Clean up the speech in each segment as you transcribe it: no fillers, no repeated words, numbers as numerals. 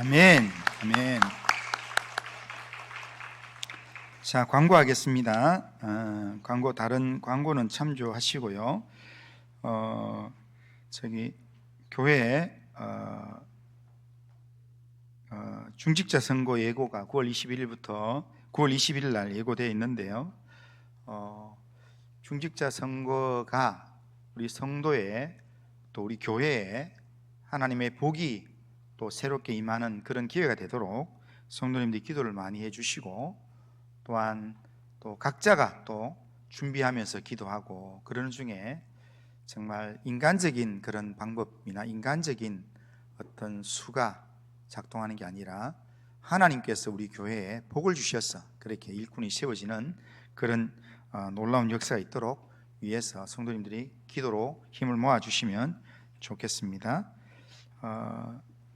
아멘. 아멘. 자, 광고하겠습니다. 다른 광고는 참조하시고요. 교회에 중직자 선거 예고가 9월 21일부터 9월 20일 날 예고되어 있는데요. 중직자 선거가 우리 성도에 또 우리 교회에 하나님의 복이 또 새롭게 임하는 그런 기회가 되도록 성도님들이 기도를 많이 해주시고, 또한 또 각자가 또 준비하면서 기도하고 그러는 중에 정말 인간적인 그런 방법이나 인간적인 어떤 수가 작동하는 게 아니라 하나님께서 우리 교회에 복을 주셔서 그렇게 일꾼이 세워지는 그런 놀라운 역사가 있도록 위해서 성도님들이 기도로 힘을 모아주시면 좋겠습니다.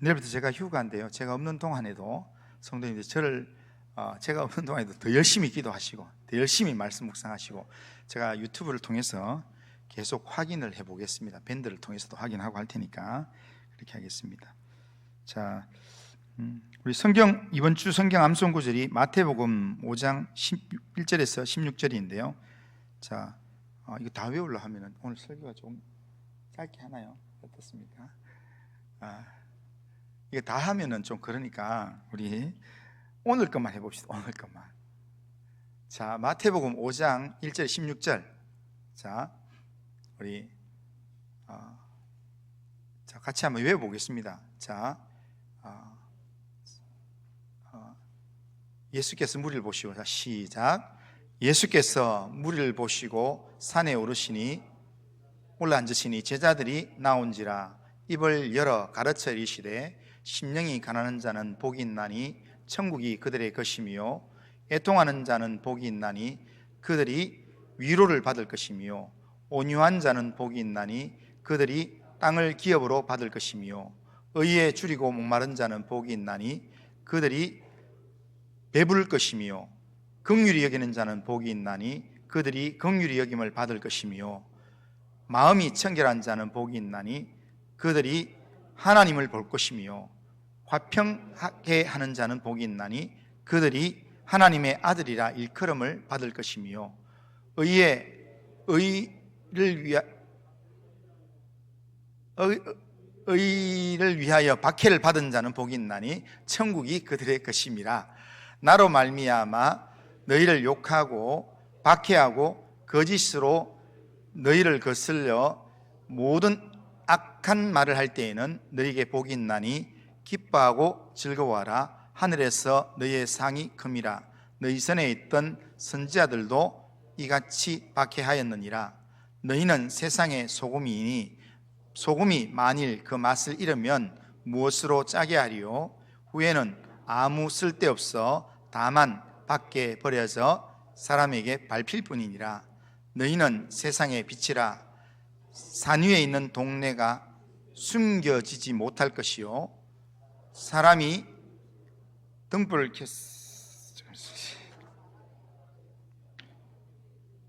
내일부터 제가 휴가인데요, 제가 없는 동안에도 성도님들이 제가 없는 동안에도 더 열심히 기도하시고 더 열심히 말씀 묵상하시고, 제가 유튜브를 통해서 계속 확인을 해보겠습니다. 밴드를 통해서도 확인하고 할 테니까 그렇게 하겠습니다. 자, 우리 성경, 이번 주 성경 암송 구절이 마태복음 5장 11절에서 16절인데요 자, 이거 다 외우려 하면은 오늘 설교가 좀 짧게 하나요? 어떻습니까? 이거 다 하면은 좀 그러니까 우리 오늘 것만 해봅시다. 오늘 것만. 자, 마태복음 5장 1절 16절. 자, 우리 자, 같이 한번 외워보겠습니다. 자, 예수께서 무리를 보시고, 자, 시작. 예수께서 무리를 보시고 산에 오르시니 올라앉으시니 제자들이 나온지라 입을 열어 가르쳐 이르시되 심령이 가난한 자는 복이 있나니 천국이 그들의 것이며, 애통하는 자는 복이 있나니 그들이 위로를 받을 것이며, 온유한 자는 복이 있나니 그들이 땅을 기업으로 받을 것이며, 의에 줄이고 목마른 자는 복이 있나니 그들이 배부를 것이며, 긍휼히 여기는 자는 복이 있나니 그들이 긍휼히 여김을 받을 것이며, 마음이 청결한 자는 복이 있나니 그들이 하나님을 볼 것이며, 화평하게 하는 자는 복이 있나니 그들이 하나님의 아들이라 일컬음을 받을 것이며, 의를 위하여 박해를 받은 자는 복이 있나니 천국이 그들의 것임이라. 나로 말미암아 너희를 욕하고 박해하고 거짓으로 너희를 거슬려 모든 악한 말을 할 때에는 너희에게 복이 있나니 기뻐하고 즐거워하라. 하늘에서 너희의 상이 큼이라. 너희 전에 있던 선지자들도 이같이 박해하였느니라. 너희는 세상의 소금이니 소금이 만일 그 맛을 잃으면 무엇으로 짜게 하리요? 후에는 아무 쓸데없어 다만 밖에 버려져 사람에게 밟힐 뿐이니라. 너희는 세상의 빛이라. 산 위에 있는 동네가 숨겨지지 못할 것이요, 사람이 등불을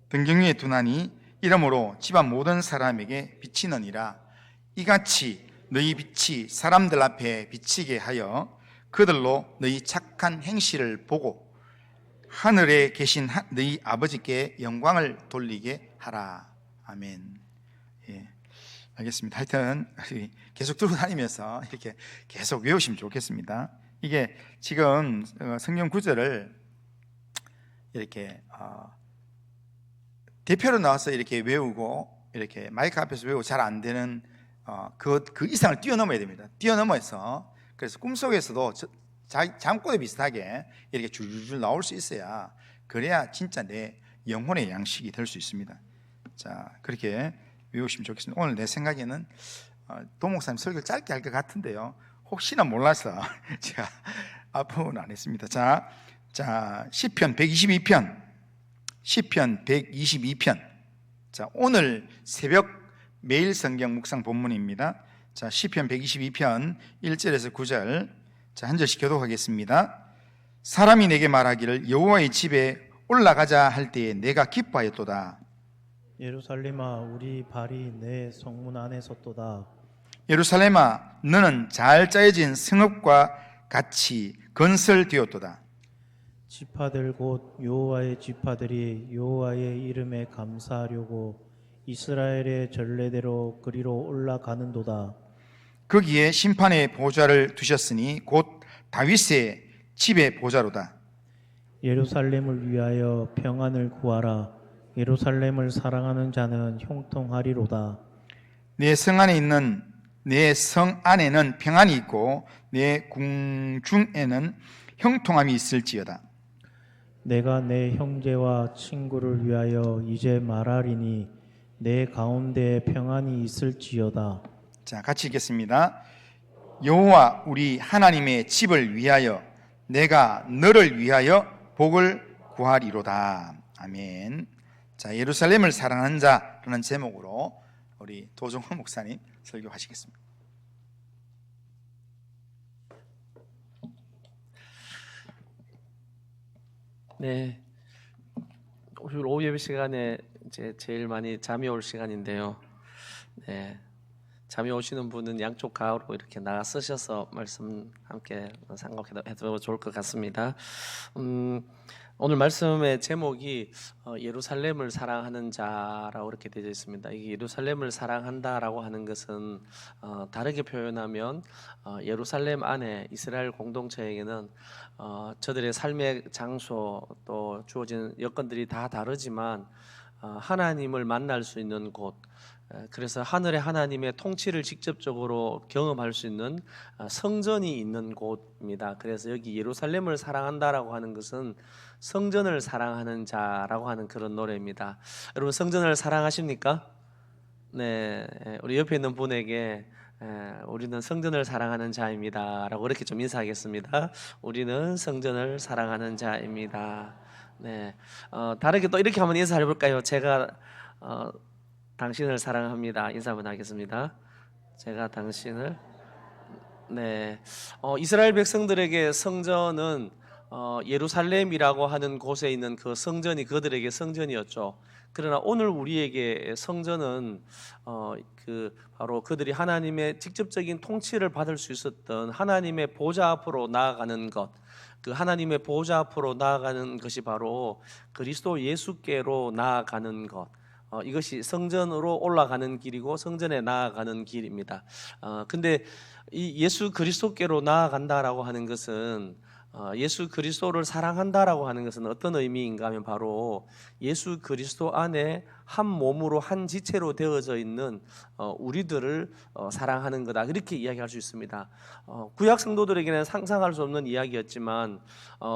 등경 위에 두나니 이러므로 집안 모든 사람에게 비치느니라. 이같이 너희 빛이 사람들 앞에 비치게 하여 그들로 너희 착한 행실을 보고 하늘에 계신 너희 아버지께 영광을 돌리게 하라. 아멘. 예, 알겠습니다. 하여튼 계속 들고 다니면서 이렇게 계속 외우시면 좋겠습니다. 이게 지금 성경 구절을 이렇게 대표로 나와서 이렇게 외우고 이렇게 마이크 앞에서 외우고 잘 안 되는 그 이상을 뛰어넘어야 됩니다. 뛰어넘어서 그래서 꿈속에서도 잠꼬대 비슷하게 이렇게 줄줄 나올 수 있어야, 그래야 진짜 내 영혼의 양식이 될 수 있습니다. 자, 그렇게 외우시면 좋겠습니다. 오늘 내 생각에는 동 목사님 설교를 짧게 할 것 같은데요, 혹시나 몰라서 제가 앞부분 안 했습니다. 자, 시편 122편, 시편 122편. 자, 오늘 새벽 매일 성경 묵상 본문입니다. 자, 시편 122편 1절에서 9절. 자, 한 절씩 교독하겠습니다. 사람이 내게 말하기를 여호와의 집에 올라가자 할 때에 내가 기뻐하였도다. 예루살렘아, 우리 발이 내 성문 안에 섰도다. 예루살렘아, 너는 잘 짜여진 성읍과 같이 건설되었도다. 지파들 곧 여호와의 지파들이 여호와의 이름에 감사하려고 이스라엘의 전례대로 그리로 올라가는도다. 거기에 심판의 보좌를 두셨으니 곧 다윗의 집의 보좌로다. 예루살렘을 위하여 평안을 구하라. 예루살렘을 사랑하는 자는 형통하리로다. 내 성 안에는 평안이 있고 내 궁중에는 형통함이 있을지어다. 내가 내 형제와 친구를 위하여 이제 말하리니 내 가운데 평안이 있을지어다. 자, 같이 읽겠습니다. 여호와 우리 하나님의 집을 위하여 내가 너를 위하여 복을 구하리로다. 아멘. 자, 예루살렘을 사랑하는 자라는 제목으로 우리 도종호 목사님 설교하시겠습니다. 네, 오후 예배 시간에 이제 제일 많이 잠이 올 시간인데요. 네, 잠이 오시는 분은 양쪽 가로 이렇게 나가 쓰셔서 말씀 함께 생각해도 좋을 것 같습니다. 오늘 말씀의 제목이 예루살렘을 사랑하는 자라고 이렇게 되어 있습니다. 이 예루살렘을 사랑한다라고 하는 것은 다르게 표현하면 예루살렘 안에 이스라엘 공동체에게는 저들의 삶의 장소 또 주어진 여건들이 다 다르지만 하나님을 만날 수 있는 곳, 그래서 하늘의 하나님의 통치를 직접적으로 경험할 수 있는 성전이 있는 곳입니다. 그래서 여기 예루살렘을 사랑한다라고 하는 것은 성전을 사랑하는 자라고 하는 그런 노래입니다. 여러분 성전을 사랑하십니까? 네, 우리 옆에 있는 분에게 우리는 성전을 사랑하는 자입니다라고 이렇게 좀 인사하겠습니다. 우리는 성전을 사랑하는 자입니다. 네, 다르게 또 이렇게 한번 인사해 볼까요? 제가 당신을 사랑합니다. 인사 한번 하겠습니다. 제가 당신을 이스라엘 백성들에게 성전은 예루살렘이라고 하는 곳에 있는 그 성전이 그들에게 성전이었죠. 그러나 오늘 우리에게 성전은 바로 그들이 하나님의 직접적인 통치를 받을 수 있었던 하나님의 보좌 앞으로 나아가는 것, 그 하나님의 보좌 앞으로 나아가는 것이 바로 그리스도 예수께로 나아가는 것. 이것이 성전으로 올라가는 길이고 성전에 나아가는 길입니다. 근데 이 예수 그리스도께로 나아간다라고 하는 것은 예수 그리스도를 사랑한다라고 하는 것은 어떤 의미인가 하면 바로 예수 그리스도 안에 한 몸으로 한 지체로 되어져 있는 우리들을 사랑하는 거다, 이렇게 이야기할 수 있습니다. 구약 성도들에게는 상상할 수 없는 이야기였지만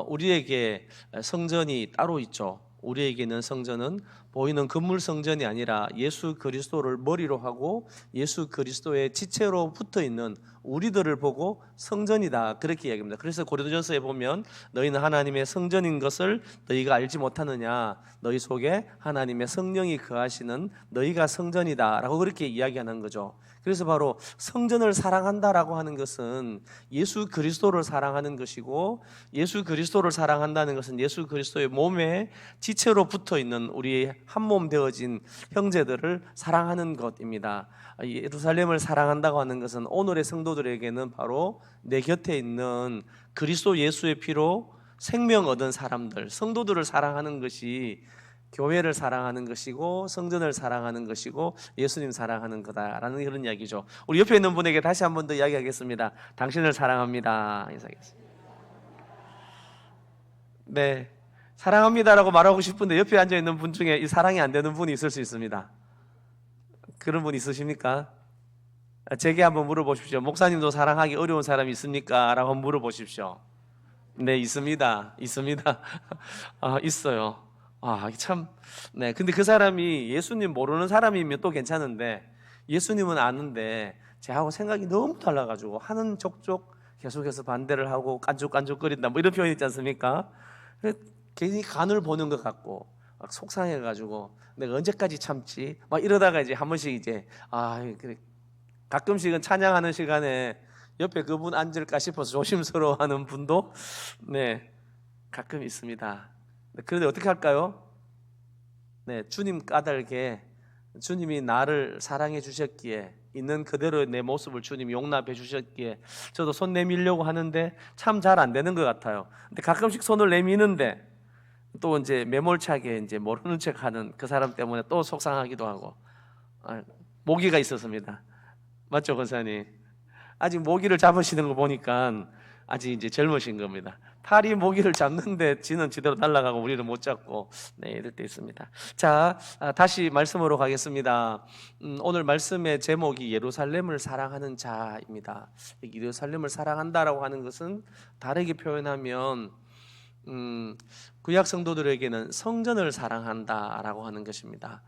우리에게 성전이 따로 있죠. 우리에게는 성전은 보이는 건물 성전이 아니라 예수 그리스도를 머리로 하고 예수 그리스도의 지체로 붙어 있는 우리들을 보고 성전이다, 그렇게 이야기합니다. 그래서 고린도전서에 보면 너희는 하나님의 성전인 것을 너희가 알지 못하느냐, 너희 속에 하나님의 성령이 거하시는 너희가 성전이다 라고 그렇게 이야기하는 거죠. 그래서 바로 성전을 사랑한다라고 하는 것은 예수 그리스도를 사랑하는 것이고, 예수 그리스도를 사랑한다는 것은 예수 그리스도의 몸에 지체로 붙어 있는 우리 한 몸 되어진 형제들을 사랑하는 것입니다. 예루살렘을 사랑한다고 하는 것은 오늘의 성도들에게는 바로 내 곁에 있는 그리스도 예수의 피로 생명 얻은 사람들, 성도들을 사랑하는 것이 교회를 사랑하는 것이고 성전을 사랑하는 것이고 예수님 사랑하는 거다라는 그런 이야기죠. 우리 옆에 있는 분에게 다시 한 번 더 이야기하겠습니다. 당신을 사랑합니다. 인사하겠습니다. 네, 사랑합니다라고 말하고 싶은데 옆에 앉아 있는 분 중에 이 사랑이 안 되는 분이 있을 수 있습니다. 그런 분 있으십니까? 제게 한번 물어보십시오. 목사님도 사랑하기 어려운 사람이 있습니까? 라고 한번 물어보십시오. 네, 있습니다. 있어요. 참. 네, 근데 그 사람이 예수님 모르는 사람이면 또 괜찮은데 예수님은 아는데 제하고 생각이 너무 달라가지고 하는 족족 계속해서 반대를 하고 깐죽깐죽거린다, 뭐 이런 표현 있지 않습니까? 괜히 간을 보는 것 같고 막 속상해가지고 내가 언제까지 참지? 막 이러다가 이제 한 번씩 이제 그래. 가끔씩은 찬양하는 시간에 옆에 그분 앉을까 싶어서 조심스러워하는 분도 가끔 있습니다. 그런데 어떻게 할까요? 주님 까닭에 주님이 나를 사랑해 주셨기에 있는 그대로의 내 모습을 주님이 용납해 주셨기에 저도 손 내밀려고 하는데 참 잘 안 되는 것 같아요. 근데 가끔씩 손을 내미는데 또 이제 매몰차게 이제 모르는 척하는 그 사람 때문에 또 속상하기도 하고. 모기가 있었습니다. 맞죠, 권사님? 아직 모기를 잡으시는 거 보니까 아직 이제 젊으신 겁니다. 파리 모기를 잡는데 지는 지대로 날아가고 우리는 못 잡고, 네, 이럴 때 있습니다. 자, 다시 말씀으로 가겠습니다. 오늘 말씀의 제목이 예루살렘을 사랑하는 자입니다. 예루살렘을 사랑한다라고 하는 것은 다르게 표현하면 구약 성도들에게는 성전을 사랑한다라고 하는 것입니다.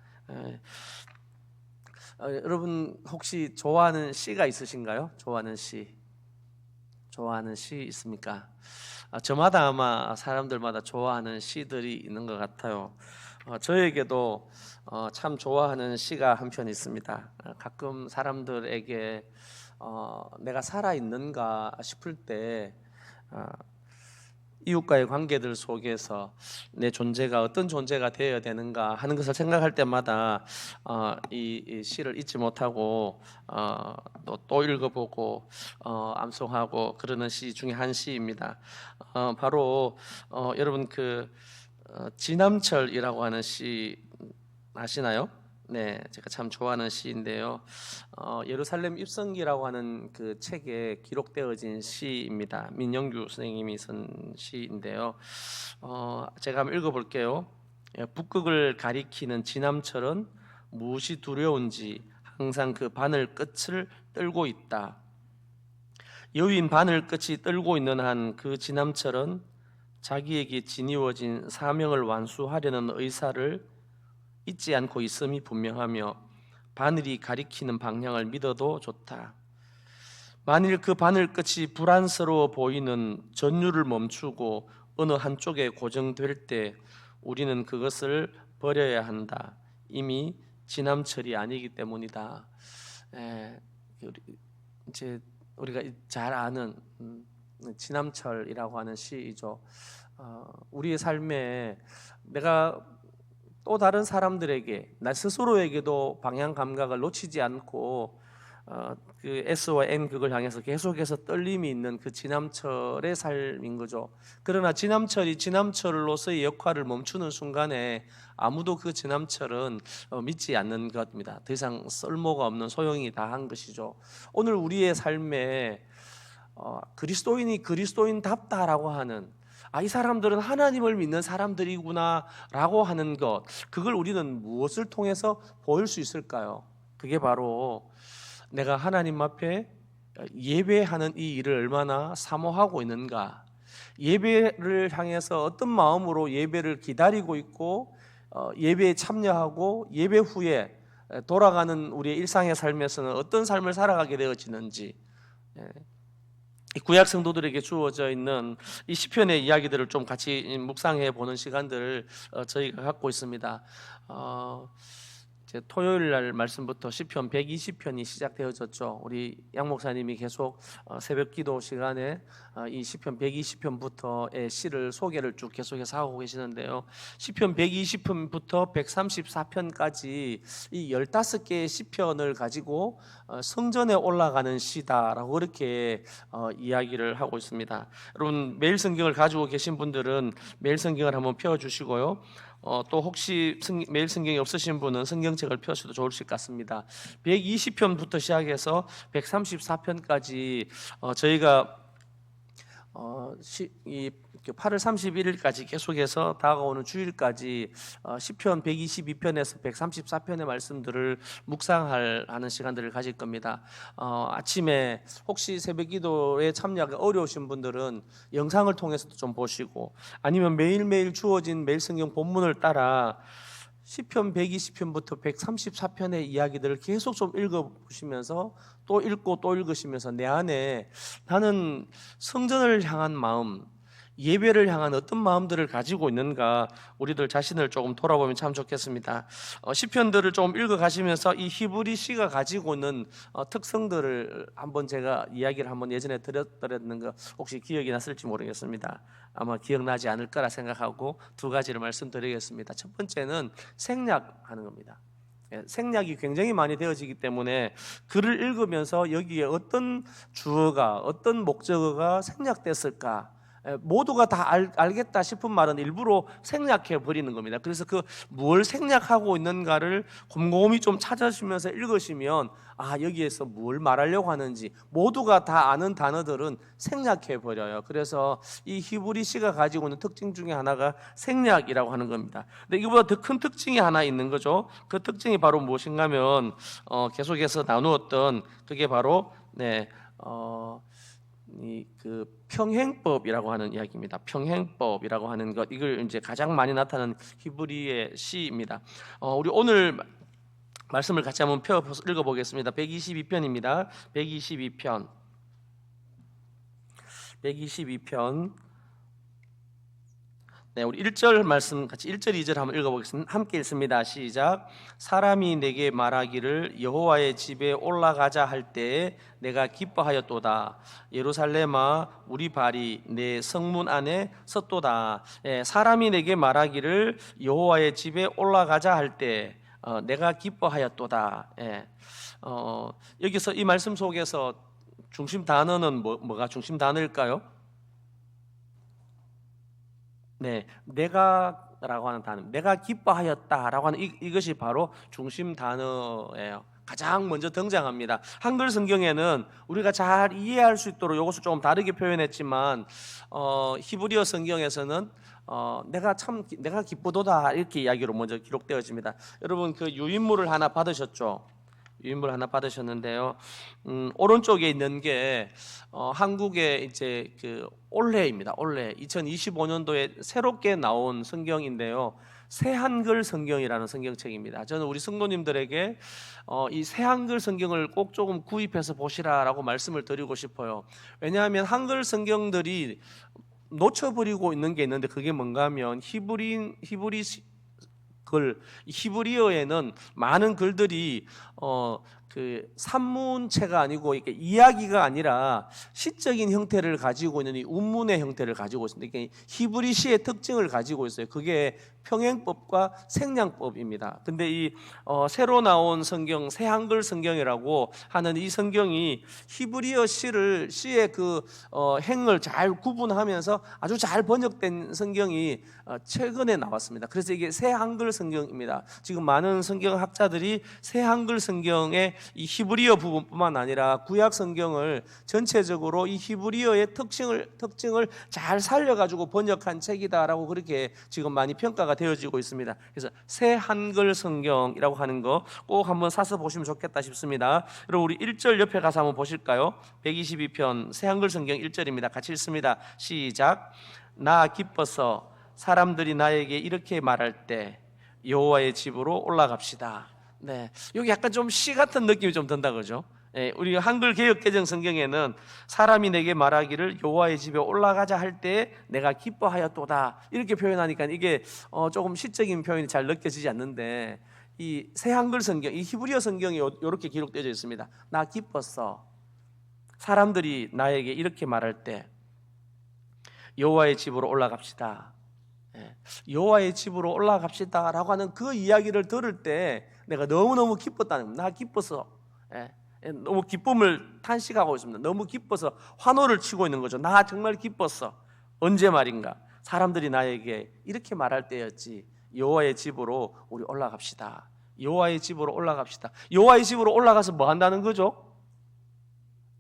여러분 혹시 좋아하는 시가 있으신가요? 좋아하는 시 있습니까? 저마다 아마 사람들마다 좋아하는 시들이 있는 것 같아요. 저에게도 참 좋아하는 시가 한 편 있습니다. 가끔 사람들에게 내가 살아 있는가 싶을 때 이웃과의 관계들 속에서 내 존재가 어떤 존재가 되어야 되는가 하는 것을 생각할 때마다 이 시를 잊지 못하고 또 읽어보고 암송하고 그러는 시 중에 한 시입니다. 바로 여러분 그 지남철이라고 하는 시 아시나요? 네, 제가 참 좋아하는 시인데요. 예루살렘 입성기라고 하는 그 책에 기록되어진 시입니다. 민영규 선생님이 쓴 시인데요. 제가 한번 읽어볼게요. 북극을 가리키는 지남철은 무엇이 두려운지 항상 그 바늘 끝을 떨고 있다. 여윈 바늘 끝이 떨고 있는 한 그 지남철은 자기에게 지니워진 사명을 완수하려는 의사를 잊지 않고 있음이 분명하며 바늘이 가리키는 방향을 믿어도 좋다. 만일 그 바늘 끝이 불안스러워 보이는 전율을 멈추고 어느 한쪽에 고정될 때 우리는 그것을 버려야 한다. 이미 지남철이 아니기 때문이다. 이제 우리가 잘 아는 지남철이라고 하는 시이죠. 우리의 삶에 내가 또 다른 사람들에게 나 스스로에게도 방향 감각을 놓치지 않고 그 S와 N 극을 향해서 계속해서 떨림이 있는 그 지남철의 삶인 거죠. 그러나 지남철이 지남철로서의 역할을 멈추는 순간에 아무도 그 지남철은 믿지 않는 것입니다. 더 이상 쓸모가 없는 소용이 다한 것이죠. 오늘 우리의 삶에 그리스도인이 그리스도인답다라고 하는 이 사람들은 하나님을 믿는 사람들이구나라고 하는 것, 그걸 우리는 무엇을 통해서 보일 수 있을까요? 그게 바로 내가 하나님 앞에 예배하는 이 일을 얼마나 사모하고 있는가, 예배를 향해서 어떤 마음으로 예배를 기다리고 있고 예배에 참여하고 예배 후에 돌아가는 우리의 일상의 삶에서는 어떤 삶을 살아가게 되어지는지, 이 구약 성도들에게 주어져 있는 이 시편의 이야기들을 좀 같이 묵상해 보는 시간들을 저희가 갖고 있습니다. 이제 토요일 날 말씀부터 시편 120편이 시작되어졌죠. 우리 양 목사님이 계속 새벽 기도 시간에 이 시편 120편부터의 시를 소개를 쭉 계속해서 하고 계시는데요. 시편 120편부터 134편까지 이 15개의 시편을 가지고 성전에 올라가는 시다라고 그렇게 이야기를 하고 있습니다. 여러분 매일 성경을 가지고 계신 분들은 매일 성경을 한번 펴주시고요. 또 혹시 매일 성경이 없으신 분은 성경책을 펴셔도 좋으실 것 같습니다. 120편부터 시작해서 134편까지 저희가 8월 31일까지 계속해서 다가오는 주일까지 시편 122편에서 134편의 말씀들을 묵상하는 시간들을 가질 겁니다. 아침에 혹시 새벽기도에 참여하기 어려우신 분들은 영상을 통해서도 좀 보시고, 아니면 매일매일 주어진 매일 성경 본문을 따라 시편 120편부터 134편의 이야기들을 계속 좀 읽어보시면서 또 읽고 또 읽으시면서 내 안에 나는 성전을 향한 마음, 예배를 향한 어떤 마음들을 가지고 있는가, 우리들 자신을 조금 돌아보면 참 좋겠습니다. 시편들을 조금 읽어가시면서 이 히브리시가 가지고 있는 특성들을 한번 제가 이야기를 한번 예전에 드렸던 거 혹시 기억이 났을지 모르겠습니다. 아마 기억나지 않을 거라 생각하고 두 가지를 말씀드리겠습니다. 첫 번째는 생략하는 겁니다. 생략이 굉장히 많이 되어지기 때문에 글을 읽으면서 여기에 어떤 주어가 어떤 목적어가 생략됐을까 모두가 다 알겠다 싶은 말은 일부러 생략해 버리는 겁니다. 그래서 그 뭘 생략하고 있는가를 곰곰이 좀 찾아주면서 읽으시면 여기에서 뭘 말하려고 하는지 모두가 다 아는 단어들은 생략해 버려요. 그래서 이 히브리시가 가지고 있는 특징 중에 하나가 생략이라고 하는 겁니다. 근데 이거보다 더 큰 특징이 하나 있는 거죠. 그 특징이 바로 무엇인가 하면 계속해서 나누었던 그게 바로 그 평행법이라고 하는 이야기입니다. 평행법이라고 하는 것, 이걸 이제 가장 많이 나타나는 히브리의 시입니다. 우리 오늘 말씀을 같이 한번 펴 읽어보겠습니다. 122편입니다. 122편. 우리 1절 말씀 같이 1절 2절 한번 읽어보겠습니다. 함께 읽습니다. 시작. 사람이 내게 말하기를 여호와의 집에 올라가자 할 때에 내가 기뻐하였도다. 예루살렘아 우리 발이 내 성문 안에 섰도다. 사람이 내게 말하기를 여호와의 집에 올라가자 할 때 내가 기뻐하였도다. 여기서 이 말씀 속에서 중심 단어는 뭐가 중심 단어일까요? 내가라고 하는 단어, 내가 기뻐하였다라고 하는 이것이 바로 중심 단어예요. 가장 먼저 등장합니다. 한글 성경에는 우리가 잘 이해할 수 있도록 이것을 조금 다르게 표현했지만 히브리어 성경에서는 내가 기쁘도다 이렇게 이야기로 먼저 기록되어집니다. 여러분 그 유인물을 하나 받으셨죠? 유인물 하나 받으셨는데요. 오른쪽에 있는 게 한국의 이제 그 올해입니다. 올해 2025년도에 새롭게 나온 성경인데요. 새한글 성경이라는 성경책입니다. 저는 우리 성도님들에게 이 새한글 성경을 꼭 조금 구입해서 보시라라고 말씀을 드리고 싶어요. 왜냐하면 한글 성경들이 놓쳐버리고 있는 게 있는데 그게 뭔가 하면 히브리어에는 많은 글들이 그 산문체가 아니고 이렇게 이야기가 아니라 시적인 형태를 가지고 있는 이 운문의 형태를 가지고 있습니다. 그러니까 히브리시의 특징을 가지고 있어요. 그게 평행법과 생략법입니다. 근데 이 새로 나온 성경, 새한글 성경이라고 하는 이 성경이 히브리어 시의 그 행을 잘 구분하면서 아주 잘 번역된 성경이 최근에 나왔습니다. 그래서 이게 새한글 성경입니다. 지금 많은 성경학자들이 새한글 성경의 이 히브리어 부분뿐만 아니라 구약 성경을 전체적으로 이 히브리어의 특징을 잘 살려가지고 번역한 책이다라고 그렇게 지금 많이 평가가 되어지고 있습니다. 그래서 새 한글 성경이라고 하는 거 꼭 한번 사서 보시면 좋겠다 싶습니다. 여러분 우리 1절 옆에 가서 한번 보실까요? 122편 새 한글 성경 1절입니다. 같이 읽습니다. 시작. 나 기뻐서 사람들이 나에게 이렇게 말할 때 여호와의 집으로 올라갑시다. 여기 약간 좀 시 같은 느낌이 좀 든다 그죠? 우리 한글 개역 개정 성경에는 사람이 내게 말하기를 여호와의 집에 올라가자 할 때 내가 기뻐하였도다 이렇게 표현하니까 이게 조금 시적인 표현이 잘 느껴지지 않는데 이 새 한글 성경, 이 히브리어 성경이 이렇게 기록되어 있습니다. 나 기뻤어. 사람들이 나에게 이렇게 말할 때 여호와의 집으로 올라갑시다. 여호와의 집으로 올라갑시다라고 하는 그 이야기를 들을 때 내가 너무너무 기뻤다는 겁니다. 나 기뻐서 너무 기쁨을 탄식하고 있습니다. 너무 기뻐서 환호를 치고 있는 거죠. 나 정말 기뻤어. 언제 말인가? 사람들이 나에게 이렇게 말할 때였지. 여호와의 집으로 우리 올라갑시다. 여호와의 집으로 올라갑시다. 여호와의 집으로 올라가서 뭐 한다는 거죠?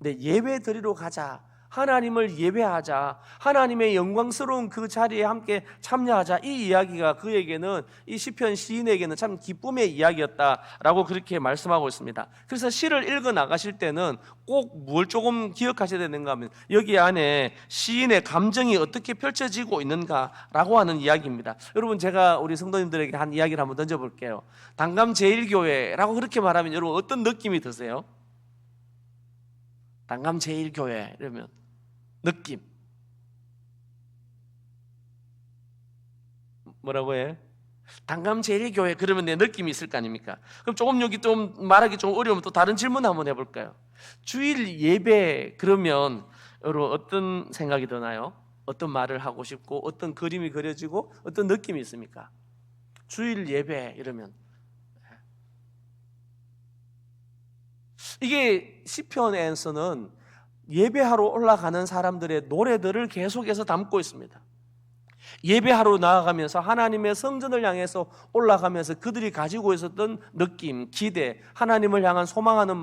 예배 드리러 가자. 하나님을 예배하자. 하나님의 영광스러운 그 자리에 함께 참여하자. 이 이야기가 그에게는 이 시편 시인에게는 참 기쁨의 이야기였다라고 그렇게 말씀하고 있습니다. 그래서 시를 읽어 나가실 때는 꼭 뭘 조금 기억하셔야 되는가 하면 여기 안에 시인의 감정이 어떻게 펼쳐지고 있는가라고 하는 이야기입니다. 여러분 제가 우리 성도님들에게 한 이야기를 한번 던져볼게요. 단감제일교회라고 그렇게 말하면 여러분 어떤 느낌이 드세요? 단감제일교회 이러면 느낌 뭐라고 해? 단감제일교회 그러면 내 느낌이 있을 거 아닙니까? 그럼 조금 여기 좀 말하기 좀 어려우면 또 다른 질문 한번 해볼까요? 주일 예배 그러면 여러분 어떤 생각이 드나요? 어떤 말을 하고 싶고 어떤 그림이 그려지고 어떤 느낌이 있습니까? 주일 예배 이러면 이게 시편에서는 예배하러 올라가는 사람들의 노래들을 계속해서 담고 있습니다. 예배하러 나아가면서 하나님의 성전을 향해서 올라가면서 그들이 가지고 있었던 느낌, 기대, 하나님을 향한 소망하는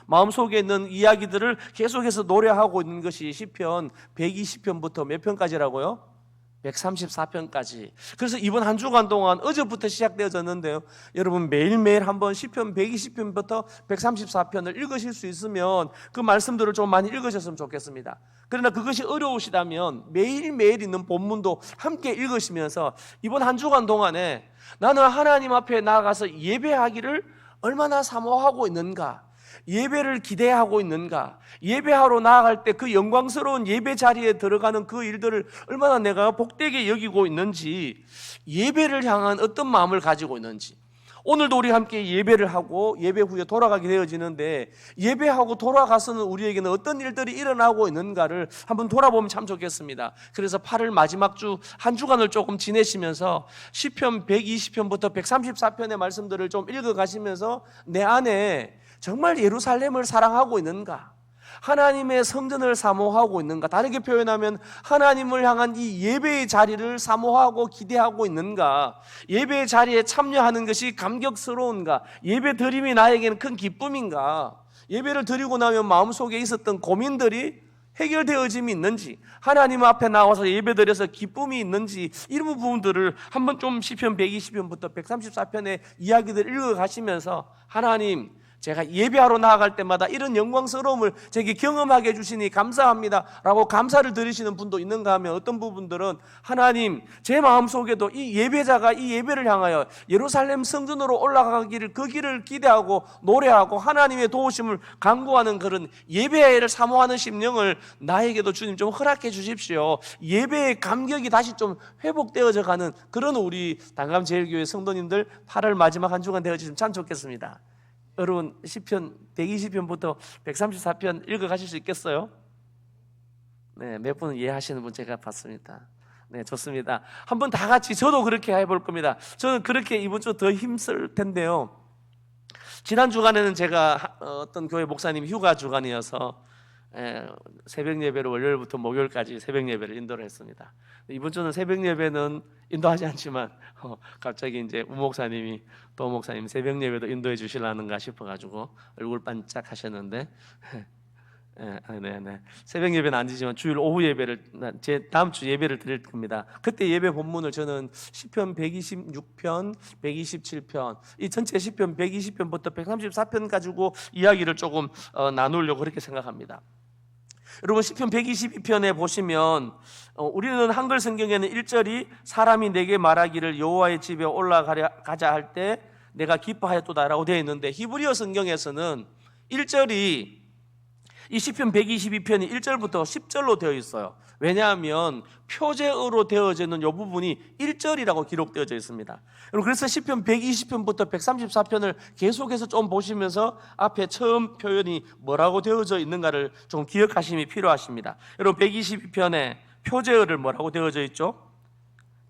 마음속에 있는 이야기들을 계속해서 노래하고 있는 것이 시편 120편부터 몇 편까지라고요? 134편까지. 그래서 이번 한 주간 동안 어제부터 시작되어졌는데요, 여러분 매일매일 한번 시편 120편부터 134편을 읽으실 수 있으면 그 말씀들을 좀 많이 읽으셨으면 좋겠습니다. 그러나 그것이 어려우시다면 매일매일 있는 본문도 함께 읽으시면서 이번 한 주간 동안에 나는 하나님 앞에 나아가서 예배하기를 얼마나 사모하고 있는가, 예배를 기대하고 있는가, 예배하러 나아갈 때 그 영광스러운 예배 자리에 들어가는 그 일들을 얼마나 내가 복되게 여기고 있는지, 예배를 향한 어떤 마음을 가지고 있는지. 오늘도 우리 함께 예배를 하고 예배 후에 돌아가게 되어지는데, 예배하고 돌아가서는 우리에게는 어떤 일들이 일어나고 있는가를 한번 돌아보면 참 좋겠습니다. 그래서 8월 마지막 주 한 주간을 조금 지내시면서 시편 120편부터 134편의 말씀들을 좀 읽어가시면서 내 안에 정말 예루살렘을 사랑하고 있는가, 하나님의 성전을 사모하고 있는가, 다르게 표현하면 하나님을 향한 이 예배의 자리를 사모하고 기대하고 있는가, 예배의 자리에 참여하는 것이 감격스러운가, 예배 드림이 나에게는 큰 기쁨인가, 예배를 드리고 나면 마음속에 있었던 고민들이 해결되어짐이 있는지, 하나님 앞에 나와서 예배드려서 기쁨이 있는지, 이런 부분들을 한번 좀 시편 120편부터 134편의 이야기들 읽어가시면서 하나님, 제가 예배하러 나아갈 때마다 이런 영광스러움을 제게 경험하게 해주시니 감사합니다 라고 감사를 드리시는 분도 있는가 하면, 어떤 부분들은 하나님, 제 마음속에도 이 예배자가 이 예배를 향하여 예루살렘 성전으로 올라가기를, 그 길을 기대하고 노래하고 하나님의 도우심을 간구하는 그런 예배를 사모하는 심령을 나에게도 주님 좀 허락해 주십시오. 예배의 감격이 다시 좀 회복되어져 가는 그런 우리 단감제일교회 성도님들 8월 마지막 한 주간 되어지면 참 좋겠습니다. 여러분 시편 120편부터 134편 읽어가실 수 있겠어요? 네, 몇 분은 이해하시는 분 제가 봤습니다. 네, 좋습니다. 한번 다 같이, 저도 그렇게 해볼 겁니다. 저는 그렇게 이번 주 더 힘쓸 텐데요, 지난 주간에는 제가 어떤 교회 목사님 휴가 주간이어서 새벽 예배를 월요일부터 목요일까지 새벽 예배를 인도를 했습니다. 이번 주는 새벽 예배는 인도하지 않지만 갑자기 이제 우 목사님이, 도 목사님 새벽 예배도 인도해 주시려는가 싶어가지고 얼굴 반짝 하셨는데, 네. 새벽 예배는 안 드리지만 주일 오후 예배를, 제 다음 주 예배를 드릴 겁니다. 그때 예배 본문을 저는 시편 126편, 127편, 이 전체 시편 120편부터 134편 가지고 이야기를 조금 나누려고 그렇게 생각합니다. 여러분 시편 122편에 보시면 우리는 한글 성경에는 1절이 사람이 내게 말하기를 여호와의 집에 올라가자 할 때 내가 기뻐하였도다라고 되어 있는데, 히브리어 성경에서는 1절이 이 시편 122편이 1절부터 10절로 되어 있어요. 왜냐하면 표제어로 되어지는 이 부분이 1절이라고 기록되어져 있습니다. 그래서 시편 120편부터 134편을 계속해서 좀 보시면서 앞에 처음 표현이 뭐라고 되어져 있는가를 좀 기억하심이 필요하십니다. 여러분 122편에 표제어를 뭐라고 되어져 있죠?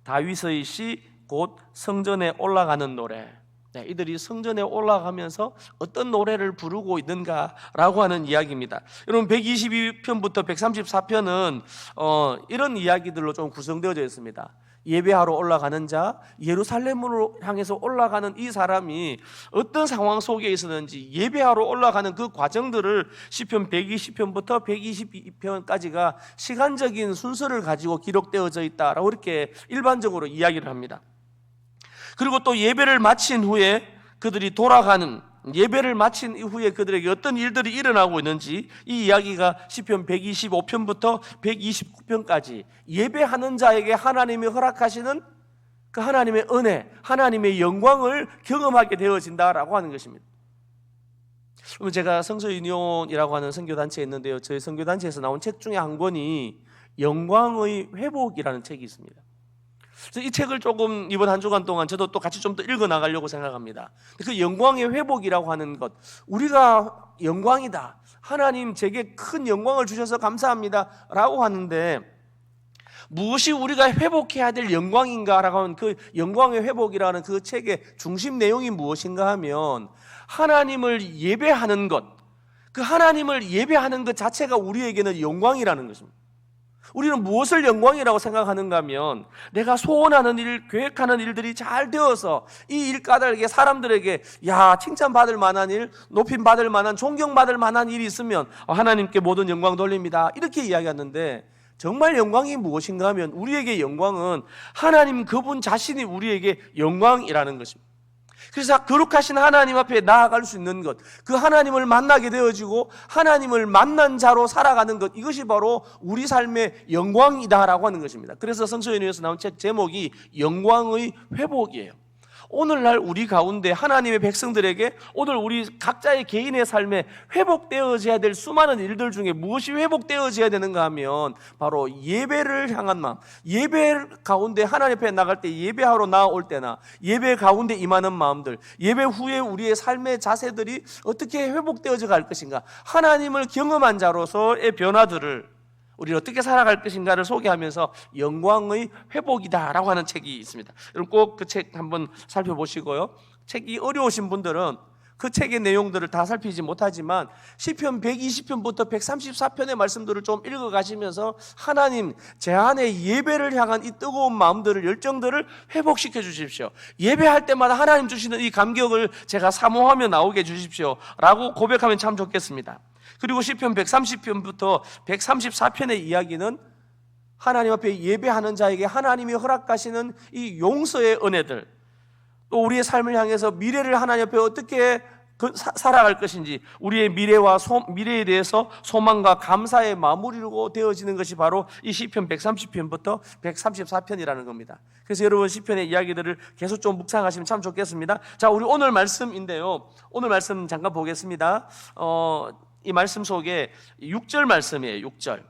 다윗의 시 곧 성전에 올라가는 노래. 이들이 성전에 올라가면서 어떤 노래를 부르고 있는가라고 하는 이야기입니다. 여러분 122편부터 134편은 이런 이야기들로 좀 구성되어져 있습니다. 예배하러 올라가는 자, 예루살렘으로 향해서 올라가는 이 사람이 어떤 상황 속에 있었는지, 예배하러 올라가는 그 과정들을 시편 120편부터 122편까지가 시간적인 순서를 가지고 기록되어져 있다라고 이렇게 일반적으로 이야기를 합니다. 그리고 또 예배를 마친 후에 그들이 돌아가는, 예배를 마친 이후에 그들에게 어떤 일들이 일어나고 있는지, 이 이야기가 시편 125편부터 129편까지 예배하는 자에게 하나님이 허락하시는 그 하나님의 은혜, 하나님의 영광을 경험하게 되어진다라고 하는 것입니다. 그럼 제가 성서유니온이라고 하는 선교단체에 있는데요, 저희 선교단체에서 나온 책 중에 한 권이 영광의 회복이라는 책이 있습니다. 그래서 이 책을 조금 이번 한 주간 동안 저도 또 같이 좀 더 읽어 나가려고 생각합니다. 그 영광의 회복이라고 하는 것, 우리가 영광이다, 하나님 제게 큰 영광을 주셔서 감사합니다 라고 하는데, 무엇이 우리가 회복해야 될 영광인가라고 하는 그 영광의 회복이라는 그 책의 중심 내용이 무엇인가 하면, 하나님을 예배하는 것, 그 하나님을 예배하는 것 자체가 우리에게는 영광이라는 것입니다. 우리는 무엇을 영광이라고 생각하는가 하면 내가 소원하는 일, 계획하는 일들이 잘 되어서 이 일가들에게 사람들에게 칭찬받을 만한 일, 높임받을 만한, 존경받을 만한 일이 있으면 하나님께 모든 영광 돌립니다, 이렇게 이야기하는데, 정말 영광이 무엇인가 하면 우리에게 영광은 하나님 그분 자신이 우리에게 영광이라는 것입니다. 그래서 거룩하신 하나님 앞에 나아갈 수 있는 것, 그 하나님을 만나게 되어지고 하나님을 만난 자로 살아가는 것, 이것이 바로 우리 삶의 영광이다라고 하는 것입니다. 그래서 성서연의에서 나온 책 제목이 영광의 회복이에요. 오늘날 우리 가운데 하나님의 백성들에게 오늘 우리 각자의 개인의 삶에 회복되어져야 될 수많은 일들 중에 무엇이 회복되어져야 되는가 하면 바로 예배를 향한 마음, 예배 가운데 하나님 앞에 나갈 때, 예배하러 나올 때나 예배 가운데 임하는 마음들, 예배 후에 우리의 삶의 자세들이 어떻게 회복되어져 갈 것인가, 하나님을 경험한 자로서의 변화들을 우리 어떻게 살아갈 것인가를 소개하면서 영광의 회복이다라고 하는 책이 있습니다. 여러분 꼭 그 책 한번 살펴보시고요. 책이 어려우신 분들은 그 책의 내용들을 다 살피지 못하지만 시편 120편부터 134편의 말씀들을 좀 읽어가시면서 하나님, 제 안에 예배를 향한 이 뜨거운 마음들을, 열정들을 회복시켜 주십시오. 예배할 때마다 하나님 주시는 이 감격을 제가 사모하며 나오게 해주십시오 라고 고백하면 참 좋겠습니다. 그리고 시편 130편부터 134편의 이야기는 하나님 앞에 예배하는 자에게 하나님이 허락하시는 이 용서의 은혜들, 또 우리의 삶을 향해서 미래를 하나님 앞에 어떻게 살아갈 것인지, 우리의 미래에 대해서 소망과 감사의 마무리로 되어지는 것이 바로 이 시편 130편부터 134편이라는 겁니다. 그래서 여러분 시편의 이야기들을 계속 좀 묵상하시면 참 좋겠습니다. 자, 우리 오늘 말씀인데요, 오늘 말씀 잠깐 보겠습니다. 이 말씀 속에 6절 말씀이에요. 6절,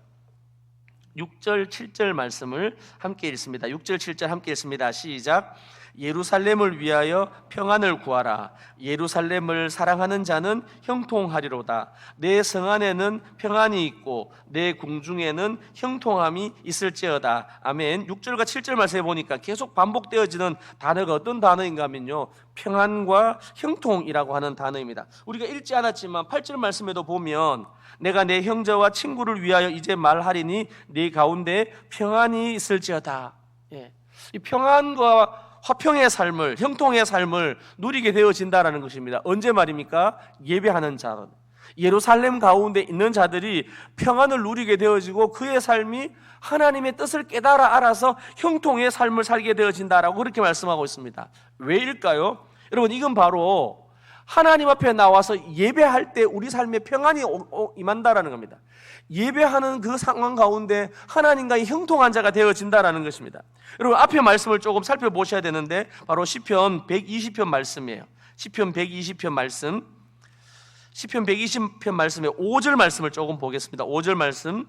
7절 말씀을 함께 읽습니다. 6절, 7절 함께 읽습니다. 시작. 예루살렘을 위하여 평안을 구하라. 예루살렘을 사랑하는 자는 형통하리로다. 내 성 안에는 평안이 있고 내 궁중에는 형통함이 있을지어다. 아멘. 6절과 7절 말씀에 보니까 계속 반복되어지는 단어가 어떤 단어인가 하면요, 평안과 형통이라고 하는 단어입니다. 우리가 읽지 않았지만 8절 말씀에도 보면 내가 내 형제와 친구를 위하여 이제 말하리니 네 가운데 평안이 있을지어다. 이 평안과 화평의 삶을, 형통의 삶을 누리게 되어진다는 것입니다. 언제 말입니까? 예배하는 자, 예루살렘 가운데 있는 자들이 평안을 누리게 되어지고 그의 삶이 하나님의 뜻을 깨달아 알아서 형통의 삶을 살게 되어진다라고 그렇게 말씀하고 있습니다. 왜일까요? 여러분, 이건 바로 하나님 앞에 나와서 예배할 때 우리 삶에 평안이 임한다라는 겁니다. 예배하는 그 상황 가운데 하나님과의 형통한 자가 되어진다라는 것입니다. 여러분, 앞에 말씀을 조금 살펴보셔야 되는데 바로 시편 120편 말씀이에요. 시편 120편 말씀, 시편 120편 말씀의 5절 말씀을 조금 보겠습니다. 5절 말씀,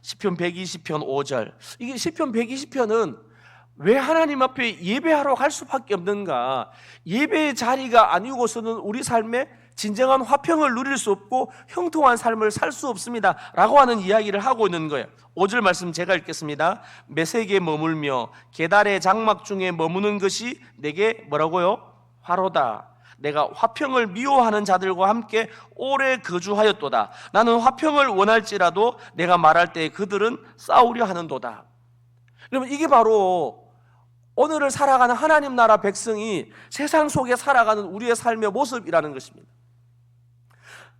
시편 120편 5절. 이게 시편 120편은 왜 하나님 앞에 예배하러 갈 수밖에 없는가? 예배의 자리가 아니고서는 우리 삶에 진정한 화평을 누릴 수 없고 형통한 삶을 살 수 없습니다 라고 하는 이야기를 하고 있는 거예요. 5절 말씀 제가 읽겠습니다. 메색에 머물며 계달의 장막 중에 머무는 것이 내게 뭐라고요? 화로다. 내가 화평을 미워하는 자들과 함께 오래 거주하였도다. 나는 화평을 원할지라도 내가 말할 때 그들은 싸우려 하는도다. 여러분, 이게 바로 오늘을 살아가는 하나님 나라 백성이 세상 속에 살아가는 우리의 삶의 모습이라는 것입니다.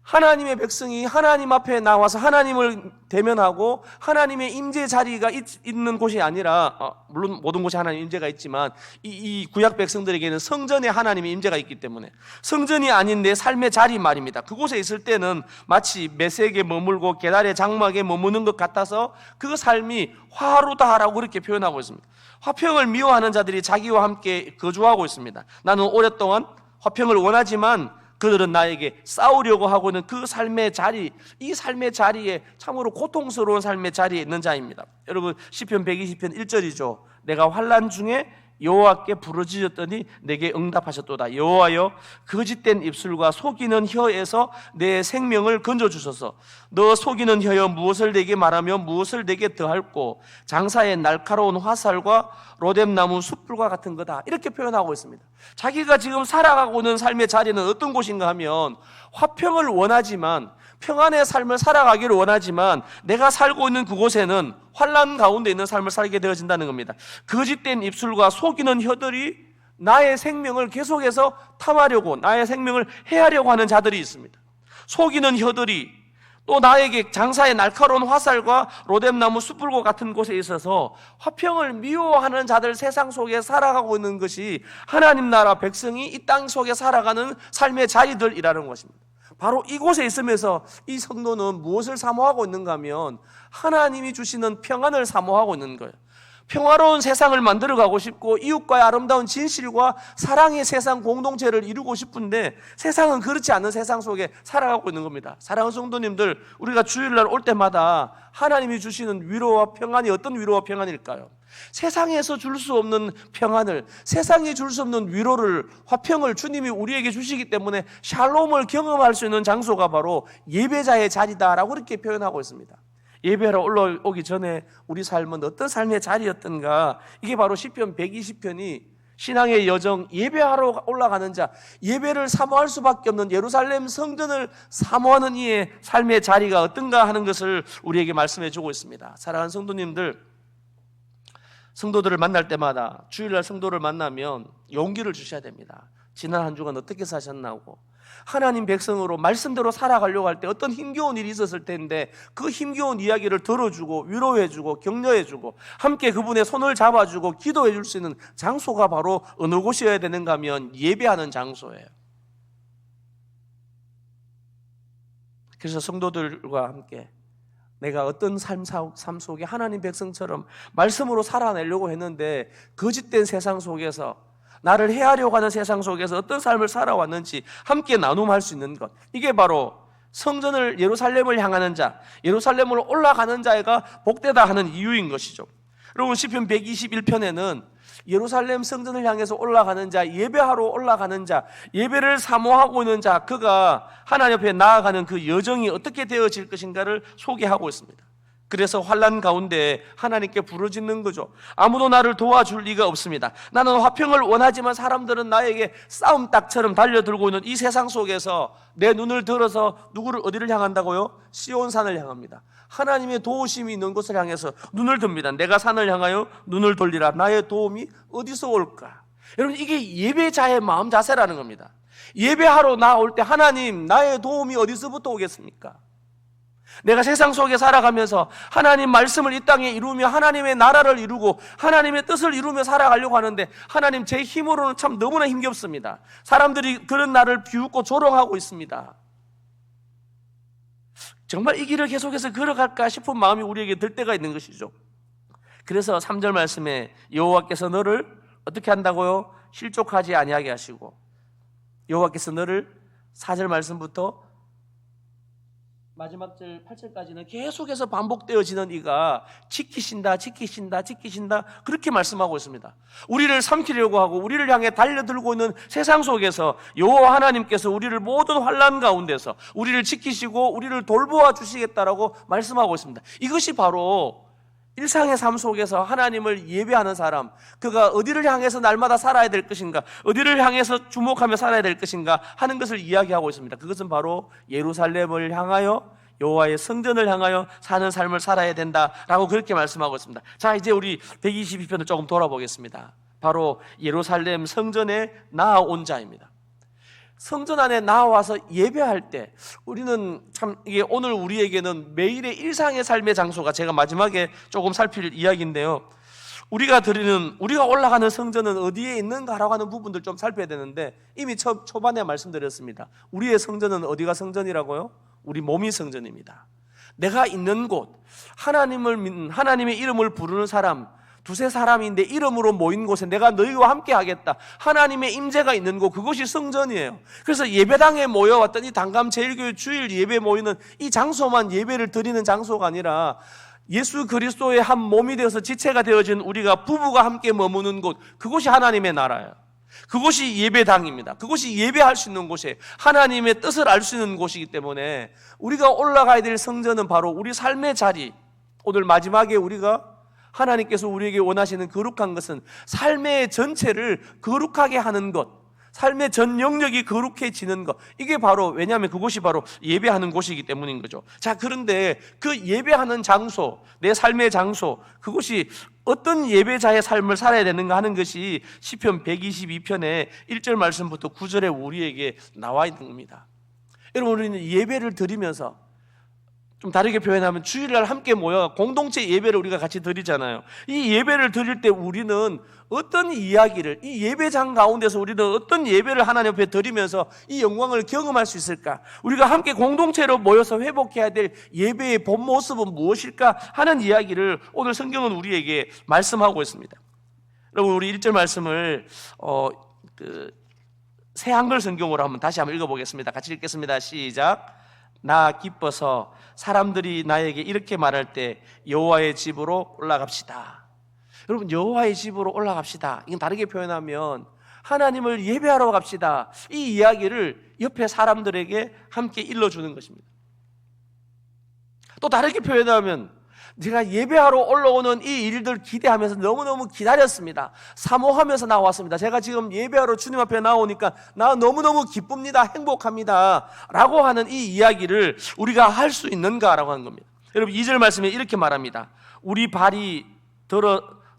하나님의 백성이 하나님 앞에 나와서 하나님을 대면하고 하나님의 임재 자리가 있는 곳이 아니라, 물론 모든 곳에 하나님 임재가 있지만 이 구약 백성들에게는 성전에 하나님의 임재가 있기 때문에 성전이 아닌 내 삶의 자리 말입니다. 그곳에 있을 때는 마치 메색에 머물고 계달의 장막에 머무는 것 같아서 그 삶이 화로다라고 그렇게 표현하고 있습니다. 화평을 미워하는 자들이 자기와 함께 거주하고 있습니다. 나는 오랫동안 화평을 원하지만 그들은 나에게 싸우려고 하고 있는 그 삶의 자리, 이 삶의 자리에 참으로 고통스러운 삶의 자리에 있는 자입니다. 여러분, 시편 120편 1절이죠. 내가 환난 중에 여호와께 부르짖었더니 내게 응답하셨도다. 여호와여, 거짓된 입술과 속이는 혀에서 내 생명을 건져주소서. 너 속이는 혀여, 무엇을 내게 말하며 무엇을 내게 더할꼬? 장사의 날카로운 화살과 로뎀나무 숯불과 같은 거다. 이렇게 표현하고 있습니다. 자기가 지금 살아가고 있는 삶의 자리는 어떤 곳인가 하면 화평을 원하지만, 평안의 삶을 살아가기를 원하지만 내가 살고 있는 그곳에는 환난 가운데 있는 삶을 살게 되어진다는 겁니다. 거짓된 입술과 속이는 혀들이 나의 생명을 계속해서 탐하려고, 나의 생명을 해하려고 하는 자들이 있습니다. 속이는 혀들이 또 나에게 장사의 날카로운 화살과 로뎀나무 숯불과 같은 곳에 있어서 화평을 미워하는 자들, 세상 속에 살아가고 있는 것이 하나님 나라 백성이 이 땅 속에 살아가는 삶의 자리들이라는 것입니다. 바로 이곳에 있으면서 이 성도는 무엇을 사모하고 있는가 하면 하나님이 주시는 평안을 사모하고 있는 거예요. 평화로운 세상을 만들어가고 싶고 이웃과의 아름다운 진실과 사랑의 세상 공동체를 이루고 싶은데 세상은 그렇지 않은 세상 속에 살아가고 있는 겁니다. 사랑하는 성도님들, 우리가 주일날 올 때마다 하나님이 주시는 위로와 평안이 어떤 위로와 평안일까요? 세상에서 줄 수 없는 평안을, 세상이 줄 수 없는 위로를, 화평을 주님이 우리에게 주시기 때문에 샬롬을 경험할 수 있는 장소가 바로 예배자의 자리다라고 그렇게 표현하고 있습니다. 예배하러 올라오기 전에 우리 삶은 어떤 삶의 자리였던가? 이게 바로 시편 120편이 신앙의 여정, 예배하러 올라가는 자, 예배를 사모할 수밖에 없는 예루살렘 성전을 사모하는 이의 삶의 자리가 어떤가 하는 것을 우리에게 말씀해 주고 있습니다. 사랑하는 성도님들, 성도들을 만날 때마다, 주일날 성도를 만나면 용기를 주셔야 됩니다. 지난 한 주간 어떻게 사셨나고, 하나님 백성으로 말씀대로 살아가려고 할 때 어떤 힘겨운 일이 있었을 텐데 그 힘겨운 이야기를 들어주고 위로해주고 격려해주고 함께 그분의 손을 잡아주고 기도해 줄 수 있는 장소가 바로 어느 곳이어야 되는가 하면 예배하는 장소예요. 그래서 성도들과 함께 내가 어떤 삶 속에 하나님 백성처럼 말씀으로 살아내려고 했는데 거짓된 세상 속에서, 나를 해하려고 하는 세상 속에서 어떤 삶을 살아왔는지 함께 나눔할 수 있는 것, 이게 바로 성전을, 예루살렘을 향하는 자, 예루살렘으로 올라가는 자가 복되다 하는 이유인 것이죠. 여러분, 시편 121편에는 예루살렘 성전을 향해서 올라가는 자, 예배하러 올라가는 자, 예배를 사모하고 있는 자, 그가 하나님 앞에 나아가는 그 여정이 어떻게 되어질 것인가를 소개하고 있습니다. 그래서 환난 가운데 하나님께 부르짖는 거죠. 아무도 나를 도와줄 리가 없습니다. 나는 화평을 원하지만 사람들은 나에게 싸움닭처럼 달려들고 있는 이 세상 속에서 내 눈을 들어서 어디를 향한다고요? 시온산을 향합니다. 하나님의 도우심이 있는 곳을 향해서 눈을 듭니다. 내가 산을 향하여 눈을 돌리라. 나의 도움이 어디서 올까? 여러분, 이게 예배자의 마음 자세라는 겁니다. 예배하러 나올 때 하나님, 나의 도움이 어디서부터 오겠습니까? 내가 세상 속에 살아가면서 하나님 말씀을 이 땅에 이루며 하나님의 나라를 이루고 하나님의 뜻을 이루며 살아가려고 하는데 하나님, 제 힘으로는 참 너무나 힘겹습니다. 사람들이 그런 나를 비웃고 조롱하고 있습니다. 정말 이 길을 계속해서 걸어갈까 싶은 마음이 우리에게 들 때가 있는 것이죠. 그래서 3절 말씀에 여호와께서 너를 어떻게 한다고요? 실족하지 아니하게 하시고, 여호와께서 너를 4절 말씀부터 마지막 절 8절까지는 계속해서 반복되어지는 이가 지키신다, 지키신다, 지키신다, 그렇게 말씀하고 있습니다. 우리를 삼키려고 하고 우리를 향해 달려들고 있는 세상 속에서 여호와 하나님께서 우리를 모든 환난 가운데서 우리를 지키시고 우리를 돌보아 주시겠다라고 말씀하고 있습니다. 이것이 바로 일상의 삶 속에서 하나님을 예배하는 사람, 그가 어디를 향해서 날마다 살아야 될 것인가, 어디를 향해서 주목하며 살아야 될 것인가 하는 것을 이야기하고 있습니다. 그것은 바로 예루살렘을 향하여, 여호와의 성전을 향하여 사는 삶을 살아야 된다라고 그렇게 말씀하고 있습니다. 자, 이제 우리 122편을 조금 돌아보겠습니다. 바로 예루살렘 성전에 나아온 자입니다. 성전 안에 나와서 예배할 때 우리는 참, 이게 오늘 우리에게는 매일의 일상의 삶의 장소가, 제가 마지막에 조금 살필 이야기인데요, 우리가 올라가는 성전은 어디에 있는가라고 하는 부분들 좀 살펴야 되는데, 이미 초반에 말씀드렸습니다. 우리의 성전은 어디가 성전이라고요? 우리 몸이 성전입니다. 내가 있는 곳, 하나님을 믿는, 하나님의 이름을 부르는 사람, 두세 사람인데 이름으로 모인 곳에 내가 너희와 함께 하겠다, 하나님의 임재가 있는 곳, 그것이 성전이에요. 그래서 예배당에 모여왔더니 단감 제일교회 주일 예배 모이는 이 장소만 예배를 드리는 장소가 아니라 예수 그리스도의 한 몸이 되어서 지체가 되어진 우리가 부부가 함께 머무는 곳, 그곳이 하나님의 나라예요. 그곳이 예배당입니다. 그곳이 예배할 수 있는 곳이에요. 하나님의 뜻을 알 수 있는 곳이기 때문에 우리가 올라가야 될 성전은 바로 우리 삶의 자리. 오늘 마지막에 우리가 하나님께서 우리에게 원하시는 거룩한 것은 삶의 전체를 거룩하게 하는 것, 삶의 전 영역이 거룩해지는 것, 이게 바로, 왜냐하면 그곳이 바로 예배하는 곳이기 때문인 거죠. 자, 그런데 그 예배하는 장소, 내 삶의 장소, 그곳이 어떤 예배자의 삶을 살아야 되는가 하는 것이 시편 122편의 1절 말씀부터 9절에 우리에게 나와 있는 겁니다. 여러분, 우리는 예배를 드리면서, 좀 다르게 표현하면 주일날 함께 모여 공동체 예배를 우리가 같이 드리잖아요. 이 예배를 드릴 때 우리는 어떤 이야기를, 이 예배장 가운데서 우리는 어떤 예배를 하나님 앞에 드리면서 이 영광을 경험할 수 있을까? 우리가 함께 공동체로 모여서 회복해야 될 예배의 본 모습은 무엇일까 하는 이야기를 오늘 성경은 우리에게 말씀하고 있습니다. 여러분, 우리 1절 말씀을 새 한글 성경으로 다시 한번 읽어보겠습니다. 같이 읽겠습니다. 시작. 나 기뻐서 사람들이 나에게 이렇게 말할 때 여호와의 집으로 올라갑시다. 여러분, 여호와의 집으로 올라갑시다, 이건 다르게 표현하면 하나님을 예배하러 갑시다, 이 이야기를 옆에 사람들에게 함께 일러주는 것입니다. 또 다르게 표현하면 제가 예배하러 올라오는 이 일들 기대하면서 너무너무 기다렸습니다. 사모하면서 나왔습니다. 제가 지금 예배하러 주님 앞에 나오니까 나 너무너무 기쁩니다, 행복합니다 라고 하는 이 이야기를 우리가 할 수 있는가라고 하는 겁니다. 여러분, 2절 말씀에 이렇게 말합니다. 우리 발이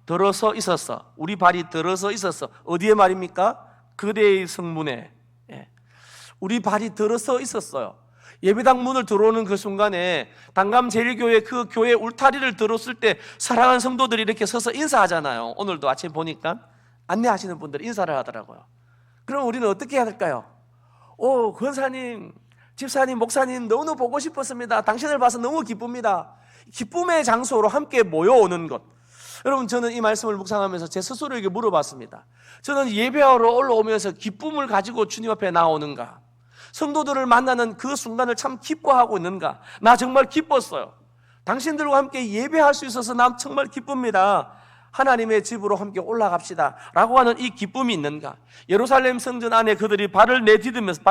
들어서 있었어. 우리 발이 들어서 있었어. 어디에 말입니까? 그대의 성문에. 우리 발이 들어서 있었어요. 예배당 문을 들어오는 그 순간에 단감제일교회 그 교회 울타리를 들었을 때 사랑하는 성도들이 이렇게 서서 인사하잖아요. 오늘도 아침 보니까 안내하시는 분들이 인사를 하더라고요. 그럼 우리는 어떻게 해야 될까요? 권사님, 집사님, 목사님 너무 보고 싶었습니다. 당신을 봐서 너무 기쁩니다. 기쁨의 장소로 함께 모여오는 것. 여러분, 저는 이 말씀을 묵상하면서 제 스스로에게 물어봤습니다. 저는 예배하러 올라오면서 기쁨을 가지고 주님 앞에 나오는가? 성도들을 만나는 그 순간을 참 기뻐하고 있는가? 나 정말 기뻤어요. 당신들과 함께 예배할 수 있어서 난 정말 기쁩니다. 하나님의 집으로 함께 올라갑시다 라고 하는 이 기쁨이 있는가? 예루살렘 성전 안에 그들이 발을 내디디면서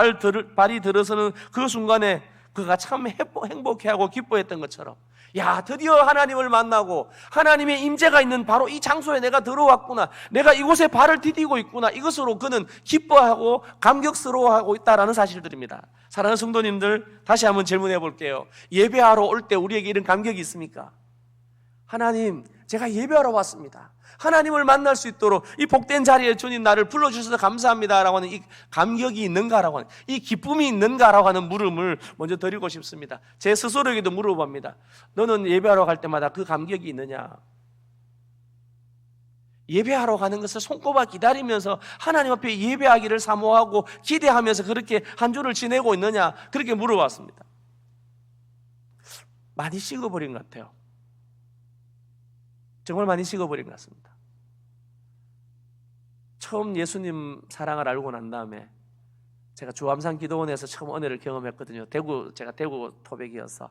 발이 들어서는 그 순간에 그가 참 행복해하고 기뻐했던 것처럼, 야, 드디어 하나님을 만나고 하나님의 임재가 있는 바로 이 장소에 내가 들어왔구나, 내가 이곳에 발을 디디고 있구나, 이것으로 그는 기뻐하고 감격스러워하고 있다라는 사실들입니다. 사랑하는 성도님들, 다시 한번 질문해 볼게요. 예배하러 올 때 우리에게 이런 감격이 있습니까? 하나님, 제가 예배하러 왔습니다. 하나님을 만날 수 있도록 이 복된 자리에 주님 나를 불러주셔서 감사합니다 라고 하는 이 감격이 있는가라고 하는, 이 기쁨이 있는가라고 하는 물음을 먼저 드리고 싶습니다. 제 스스로에게도 물어봅니다. 너는 예배하러 갈 때마다 그 감격이 있느냐? 예배하러 가는 것을 손꼽아 기다리면서 하나님 앞에 예배하기를 사모하고 기대하면서 그렇게 한 주를 지내고 있느냐? 그렇게 물어봤습니다. 많이 식어버린 것 같아요. 정말 많이 식어버린 것 같습니다. 처음 예수님 사랑을 알고 난 다음에 제가 주암산 기도원에서 처음 은혜를 경험했거든요. 제가 대구 토백이어서.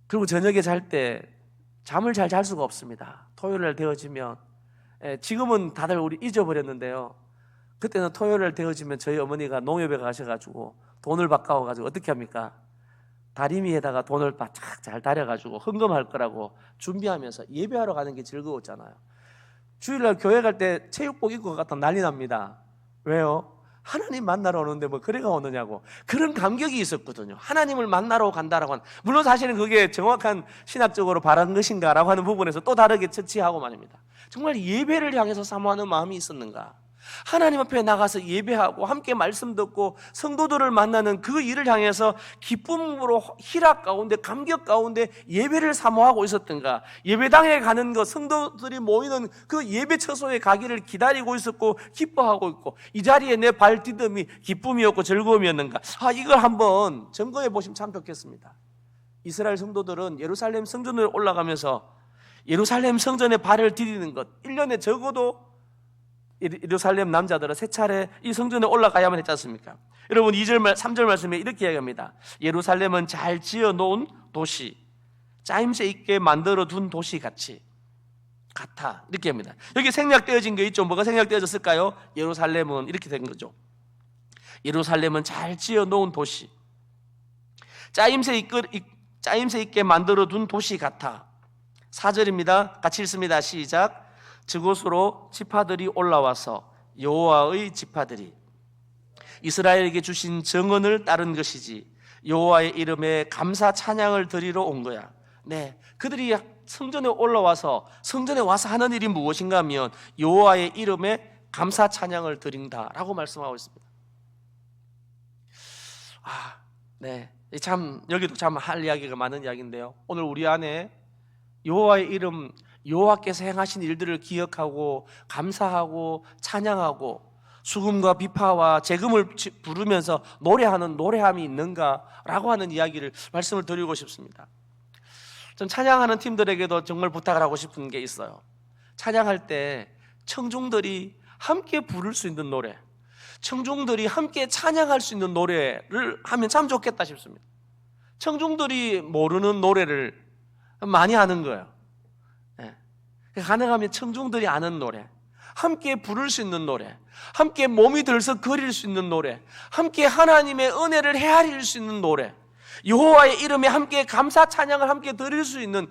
그리고 저녁에 잘 때 잠을 잘 잘 수가 없습니다. 토요일날 되어지면, 지금은 다들 우리 잊어버렸는데요, 그때는 토요일날 되어지면 저희 어머니가 농협에 가셔가지고 돈을 바꿔와가지고 어떻게 합니까? 다리미에다가 돈을 바짝 잘 다려가지고 헌금할 거라고 준비하면서 예배하러 가는 게 즐거웠잖아요. 주일날 교회 갈 때 체육복 입고 갔다 난리 납니다. 왜요? 하나님 만나러 오는데 뭐 그래가 오느냐고. 그런 감격이 있었거든요. 하나님을 만나러 간다라고 하는, 물론 사실은 그게 정확한 신학적으로 바른 것인가라고 하는 부분에서 또 다르게 처치하고 말입니다. 정말 예배를 향해서 사모하는 마음이 있었는가? 하나님 앞에 나가서 예배하고 함께 말씀 듣고 성도들을 만나는 그 일을 향해서 기쁨으로 희락 가운데, 감격 가운데 예배를 사모하고 있었던가? 예배당에 가는 것, 성도들이 모이는 그 예배 처소에 가기를 기다리고 있었고 기뻐하고 있고, 이 자리에 내 발 디딤이 기쁨이었고 즐거움이었는가? 이걸 한번 점검해 보시면 참 좋겠습니다. 이스라엘 성도들은 예루살렘 성전을 올라가면서 예루살렘 성전에 발을 디디는 것, 1년에 적어도 예루살렘 남자들은 세 차례 이 성전에 올라가야만 했지 않습니까? 여러분, 3절 말씀에 이렇게 이야기합니다. 예루살렘은 잘 지어놓은 도시, 짜임새 있게 만들어 둔 도시 같아 이렇게 합니다. 여기 생략되어진 게 있죠. 뭐가 생략되어졌을까요? 예루살렘은 이렇게 된 거죠. 예루살렘은 잘 지어 놓은 도시, 짜임새 있게 만들어 둔 도시 같아. 4절입니다. 같이 읽습니다. 시작. 저곳으로 지파들이 올라와서 여호와의 지파들이 이스라엘에게 주신 정언을 따른 것이지 여호와의 이름에 감사 찬양을 드리러 온 거야. 네, 그들이 성전에 올라와서 성전에 와서 하는 일이 무엇인가 하면 여호와의 이름에 감사 찬양을 드린다라고 말씀하고 있습니다. 네, 참 여기도 참 할 이야기가 많은 이야기인데요. 오늘 우리 안에 여호와의 이름, 여호와께서 행하신 일들을 기억하고 감사하고 찬양하고 수금과 비파와 재금을 부르면서 노래하는 노래함이 있는가라고 하는 이야기를 말씀을 드리고 싶습니다. 전 찬양하는 팀들에게도 정말 부탁을 하고 싶은 게 있어요. 찬양할 때 청중들이 함께 부를 수 있는 노래, 청중들이 함께 찬양할 수 있는 노래를 하면 참 좋겠다 싶습니다. 청중들이 모르는 노래를 많이 하는 거예요. 네. 가능하면 청중들이 아는 노래, 함께 부를 수 있는 노래, 함께 몸이 들썩거릴 수 있는 노래, 함께 하나님의 은혜를 헤아릴 수 있는 노래, 여호와의 이름에 함께 감사 찬양을 함께 드릴 수 있는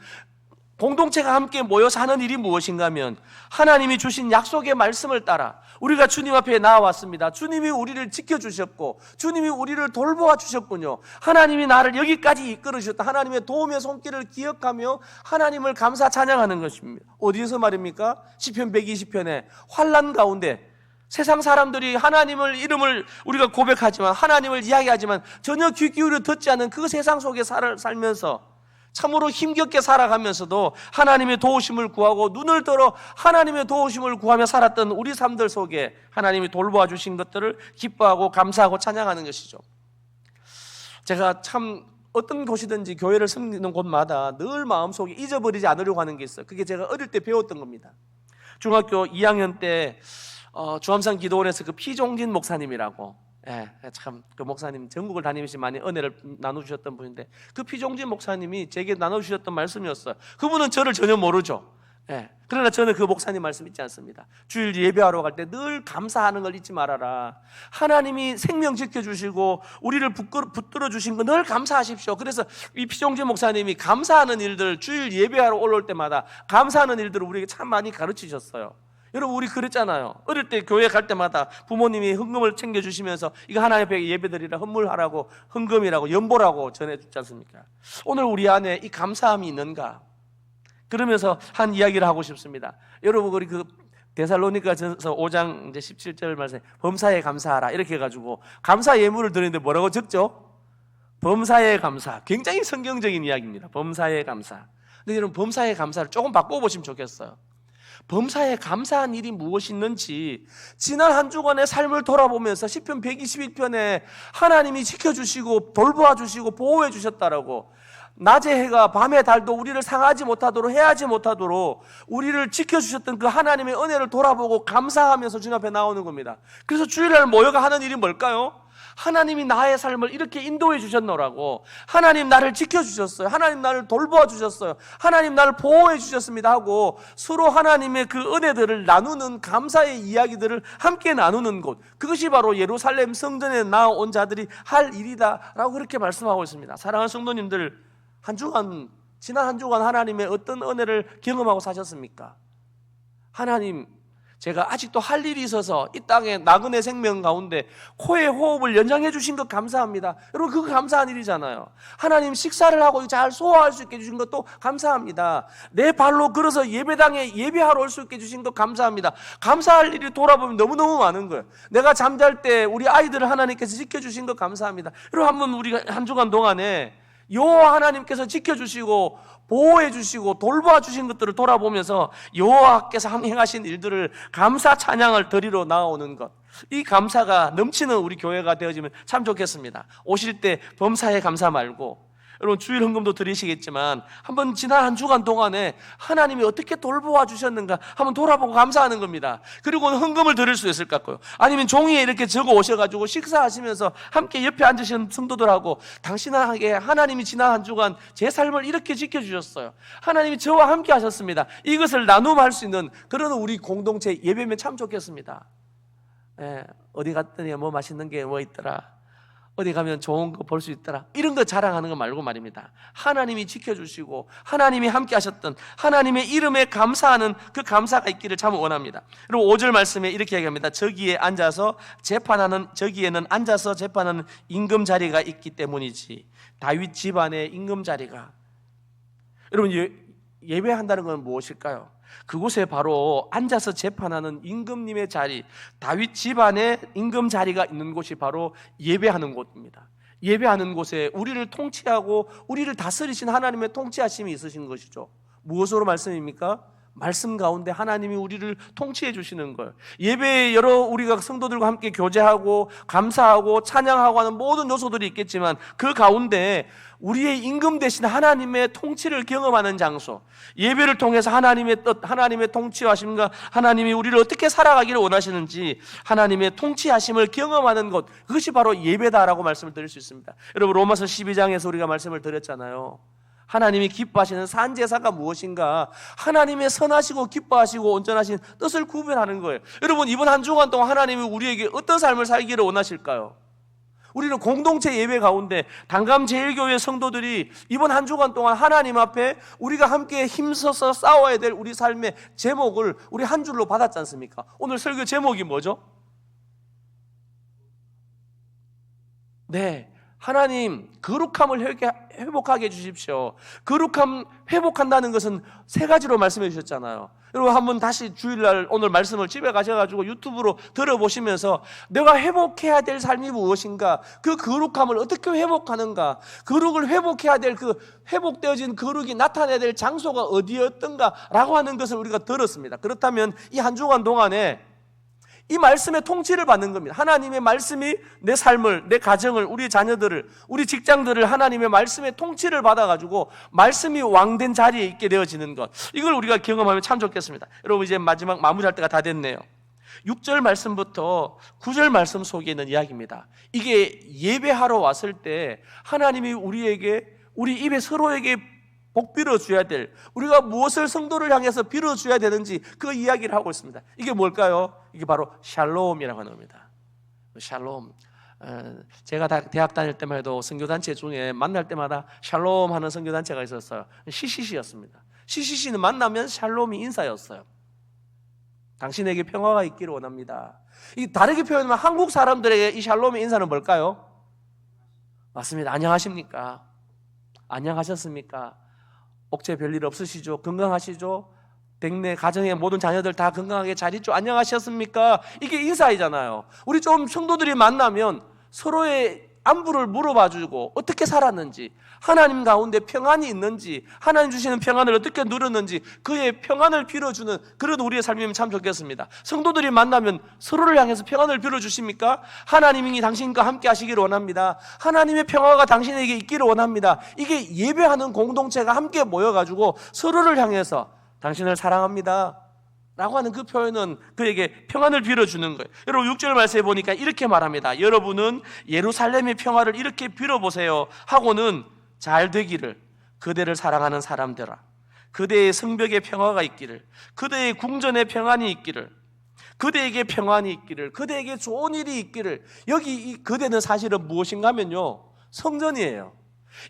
공동체가 함께 모여서 하는 일이 무엇인가 하면 하나님이 주신 약속의 말씀을 따라 우리가 주님 앞에 나와왔습니다. 주님이 우리를 지켜주셨고 주님이 우리를 돌보아 주셨군요. 하나님이 나를 여기까지 이끌으셨다. 하나님의 도움의 손길을 기억하며 하나님을 감사 찬양하는 것입니다. 어디에서 말입니까? 시편 120편에 환난 가운데 세상 사람들이 하나님을 이름을 우리가 고백하지만 하나님을 이야기하지만 전혀 귀 기울여 듣지 않는 그 세상 속에 살면서 참으로 힘겹게 살아가면서도 하나님의 도우심을 구하고 눈을 들어 하나님의 도우심을 구하며 살았던 우리 삶들 속에 하나님이 돌보아 주신 것들을 기뻐하고 감사하고 찬양하는 것이죠. 제가 참 어떤 곳이든지 교회를 섬기는 곳마다 늘 마음속에 잊어버리지 않으려고 하는 게 있어요. 그게 제가 어릴 때 배웠던 겁니다. 중학교 2학년 때 주암산 기도원에서 그 피종진 목사님이라고, 참 그 목사님 전국을 다니면서 많이 은혜를 나눠주셨던 분인데 그 피종진 목사님이 제게 나눠주셨던 말씀이었어요. 그분은 저를 전혀 모르죠. 그러나 저는 그 목사님 말씀 잊지 않습니다. 주일 예배하러 갈 때 늘 감사하는 걸 잊지 말아라. 하나님이 생명 지켜주시고 우리를 붙들어 주신 거 늘 감사하십시오. 그래서 이 피종진 목사님이 감사하는 일들, 주일 예배하러 올라올 때마다 감사하는 일들을 우리에게 참 많이 가르치셨어요. 여러분 우리 그랬잖아요. 어릴 때 교회 갈 때마다 부모님이 헌금을 챙겨주시면서 이거 하나님 앞에 예배드리라, 헌물하라고, 헌금이라고, 연보라고 전해주지 않습니까? 오늘 우리 안에 이 감사함이 있는가? 그러면서 한 이야기를 하고 싶습니다. 여러분 우리 그 데살로니가전서 5장 이제 17절 말씀에 범사에 감사하라 이렇게 해가지고 감사 예물을 드리는데 뭐라고 적죠? 범사에 감사. 굉장히 성경적인 이야기입니다. 범사에 감사. 근데 여러분 범사에 감사를 조금 바꿔보시면 좋겠어요. 범사에 감사한 일이 무엇이 있는지 지난 한 주간의 삶을 돌아보면서 시편 121편에 하나님이 지켜주시고 돌보아 주시고 보호해 주셨다라고, 낮의 해가 밤의 달도 우리를 상하지 못하도록 해하지 못하도록 우리를 지켜주셨던 그 하나님의 은혜를 돌아보고 감사하면서 주님 앞에 나오는 겁니다. 그래서 주일날 모여가 하는 일이 뭘까요? 하나님이 나의 삶을 이렇게 인도해 주셨노라고, 하나님 나를 지켜주셨어요, 하나님 나를 돌보아 주셨어요, 하나님 나를 보호해 주셨습니다 하고 서로 하나님의 그 은혜들을 나누는 감사의 이야기들을 함께 나누는 곳, 그것이 바로 예루살렘 성전에 나온 자들이 할 일이다 라고 그렇게 말씀하고 있습니다. 사랑하는 성도님들, 지난 한 주간 하나님의 어떤 은혜를 경험하고 사셨습니까? 하나님, 제가 아직도 할 일이 있어서 이 땅에 나그네 생명 가운데 코의 호흡을 연장해 주신 것 감사합니다. 여러분 그거 감사한 일이잖아요. 하나님 식사를 하고 잘 소화할 수 있게 해주신 것도 감사합니다. 내 발로 걸어서 예배당에 예배하러 올 수 있게 해주신 것 감사합니다. 감사할 일이 돌아보면 너무너무 많은 거예요. 내가 잠잘 때 우리 아이들을 하나님께서 지켜주신 것 감사합니다. 여러분 한번 우리가 한 주간 동안에 여호와 하나님께서 지켜주시고 보호해 주시고 돌보아 주신 것들을 돌아보면서 여호와께서 행하신 일들을 감사 찬양을 드리러 나오는 것, 이 감사가 넘치는 우리 교회가 되어지면 참 좋겠습니다. 오실 때 범사에 감사 말고 여러분 주일 헌금도 드리시겠지만 한번 지난 한 주간 동안에 하나님이 어떻게 돌보아 주셨는가 한번 돌아보고 감사하는 겁니다. 그리고 헌금을 드릴 수 있을 것 같고요. 아니면 종이에 이렇게 적어 오셔가지고 식사하시면서 함께 옆에 앉으시는 성도들하고 당신에게 하나님이 지난 한 주간 제 삶을 이렇게 지켜주셨어요. 하나님이 저와 함께 하셨습니다. 이것을 나눔할 수 있는 그런 우리 공동체 예배면 참 좋겠습니다. 어디 갔더니 뭐 맛있는 게 뭐 있더라, 어디 가면 좋은 거 볼 수 있더라, 이런 거 자랑하는 거 말고 말입니다. 하나님이 지켜주시고 하나님이 함께 하셨던 하나님의 이름에 감사하는 그 감사가 있기를 참 원합니다. 그리고 5절 말씀에 이렇게 얘기합니다. 저기에는 앉아서 재판하는 임금 자리가 있기 때문이지. 다윗 집안의 임금 자리가. 여러분 예배한다는 건 무엇일까요? 그곳에 바로 앉아서 재판하는 임금님의 자리, 다윗 집안의 임금 자리가 있는 곳이 바로 예배하는 곳입니다. 예배하는 곳에 우리를 통치하고 우리를 다스리신 하나님의 통치하심이 있으신 것이죠. 무엇으로 말씀입니까? 말씀 가운데 하나님이 우리를 통치해 주시는 거예요. 예배에 여러 우리가 성도들과 함께 교제하고 감사하고 찬양하고 하는 모든 요소들이 있겠지만 그 가운데 우리의 임금 대신 하나님의 통치를 경험하는 장소, 예배를 통해서 하나님의 뜻, 하나님의 통치하심과 하나님이 우리를 어떻게 살아가기를 원하시는지 하나님의 통치하심을 경험하는 것, 그것이 바로 예배다라고 말씀을 드릴 수 있습니다. 여러분 로마서 12장에서 우리가 말씀을 드렸잖아요. 하나님이 기뻐하시는 산제사가 무엇인가? 하나님의 선하시고 기뻐하시고 온전하신 뜻을 구별하는 거예요. 여러분 이번 한 주간 동안 하나님이 우리에게 어떤 삶을 살기를 원하실까요? 우리는 공동체 예배 가운데 단감제일교회 성도들이 이번 한 주간 동안 하나님 앞에 우리가 함께 힘써서 싸워야 될 우리 삶의 제목을 우리 한 줄로 받았지 않습니까? 오늘 설교 제목이 뭐죠? 네, 하나님 거룩함을 회복하게 해주십시오. 거룩함 회복한다는 것은 세 가지로 말씀해 주셨잖아요. 여러분 한번 다시 주일날 오늘 말씀을 집에 가셔가지고 유튜브로 들어보시면서 내가 회복해야 될 삶이 무엇인가, 그 거룩함을 어떻게 회복하는가, 거룩을 회복해야 될 그 회복되어진 거룩이 나타내야 될 장소가 어디였던가 라고 하는 것을 우리가 들었습니다. 그렇다면 이 한 주간 동안에 이 말씀의 통치를 받는 겁니다. 하나님의 말씀이 내 삶을, 내 가정을, 우리 자녀들을, 우리 직장들을 하나님의 말씀의 통치를 받아가지고 말씀이 왕된 자리에 있게 되어지는 것, 이걸 우리가 경험하면 참 좋겠습니다. 여러분 이제 마지막 마무리할 때가 다 됐네요. 6절 말씀부터 9절 말씀 속에 있는 이야기입니다. 이게 예배하러 왔을 때 하나님이 우리에게, 우리 입에 서로에게 복 빌어줘야 될, 우리가 무엇을 성도를 향해서 빌어줘야 되는지 그 이야기를 하고 있습니다. 이게 뭘까요? 이게 바로 샬롬이라고 하는 겁니다. 샬롬. 제가 대학 다닐 때만 해도 선교단체 중에 만날 때마다 샬롬 하는 선교단체가 있었어요. CCC였습니다. CCC는 만나면 샬롬이 인사였어요. 당신에게 평화가 있기를 원합니다. 이 다르게 표현하면 한국 사람들에게 이 샬롬의 인사는 뭘까요? 맞습니다. 안녕하십니까? 안녕하셨습니까? 옥체 별일 없으시죠? 건강하시죠? 댁내 가정의 모든 자녀들 다 건강하게 잘 있죠? 안녕하셨습니까? 이게 인사이잖아요. 우리 좀 성도들이 만나면 서로의 안부를 물어봐주고 어떻게 살았는지, 하나님 가운데 평안이 있는지, 하나님 주시는 평안을 어떻게 누렸는지 그의 평안을 빌어주는 그런 우리의 삶이면 참 좋겠습니다. 성도들이 만나면 서로를 향해서 평안을 빌어주십니까? 하나님이 당신과 함께 하시기를 원합니다. 하나님의 평화가 당신에게 있기를 원합니다. 이게 예배하는 공동체가 함께 모여가지고 서로를 향해서 당신을 사랑합니다 라고 하는 그 표현은 그에게 평안을 빌어주는 거예요. 여러분 6절 말씀에 보니까 이렇게 말합니다. 여러분은 예루살렘의 평화를 이렇게 빌어보세요 하고는 잘 되기를, 그대를 사랑하는 사람들아, 그대의 성벽에 평화가 있기를, 그대의 궁전에 평안이 있기를, 그대에게 평안이 있기를, 그대에게 좋은 일이 있기를. 여기 이 그대는 사실은 무엇인가 하면요, 성전이에요.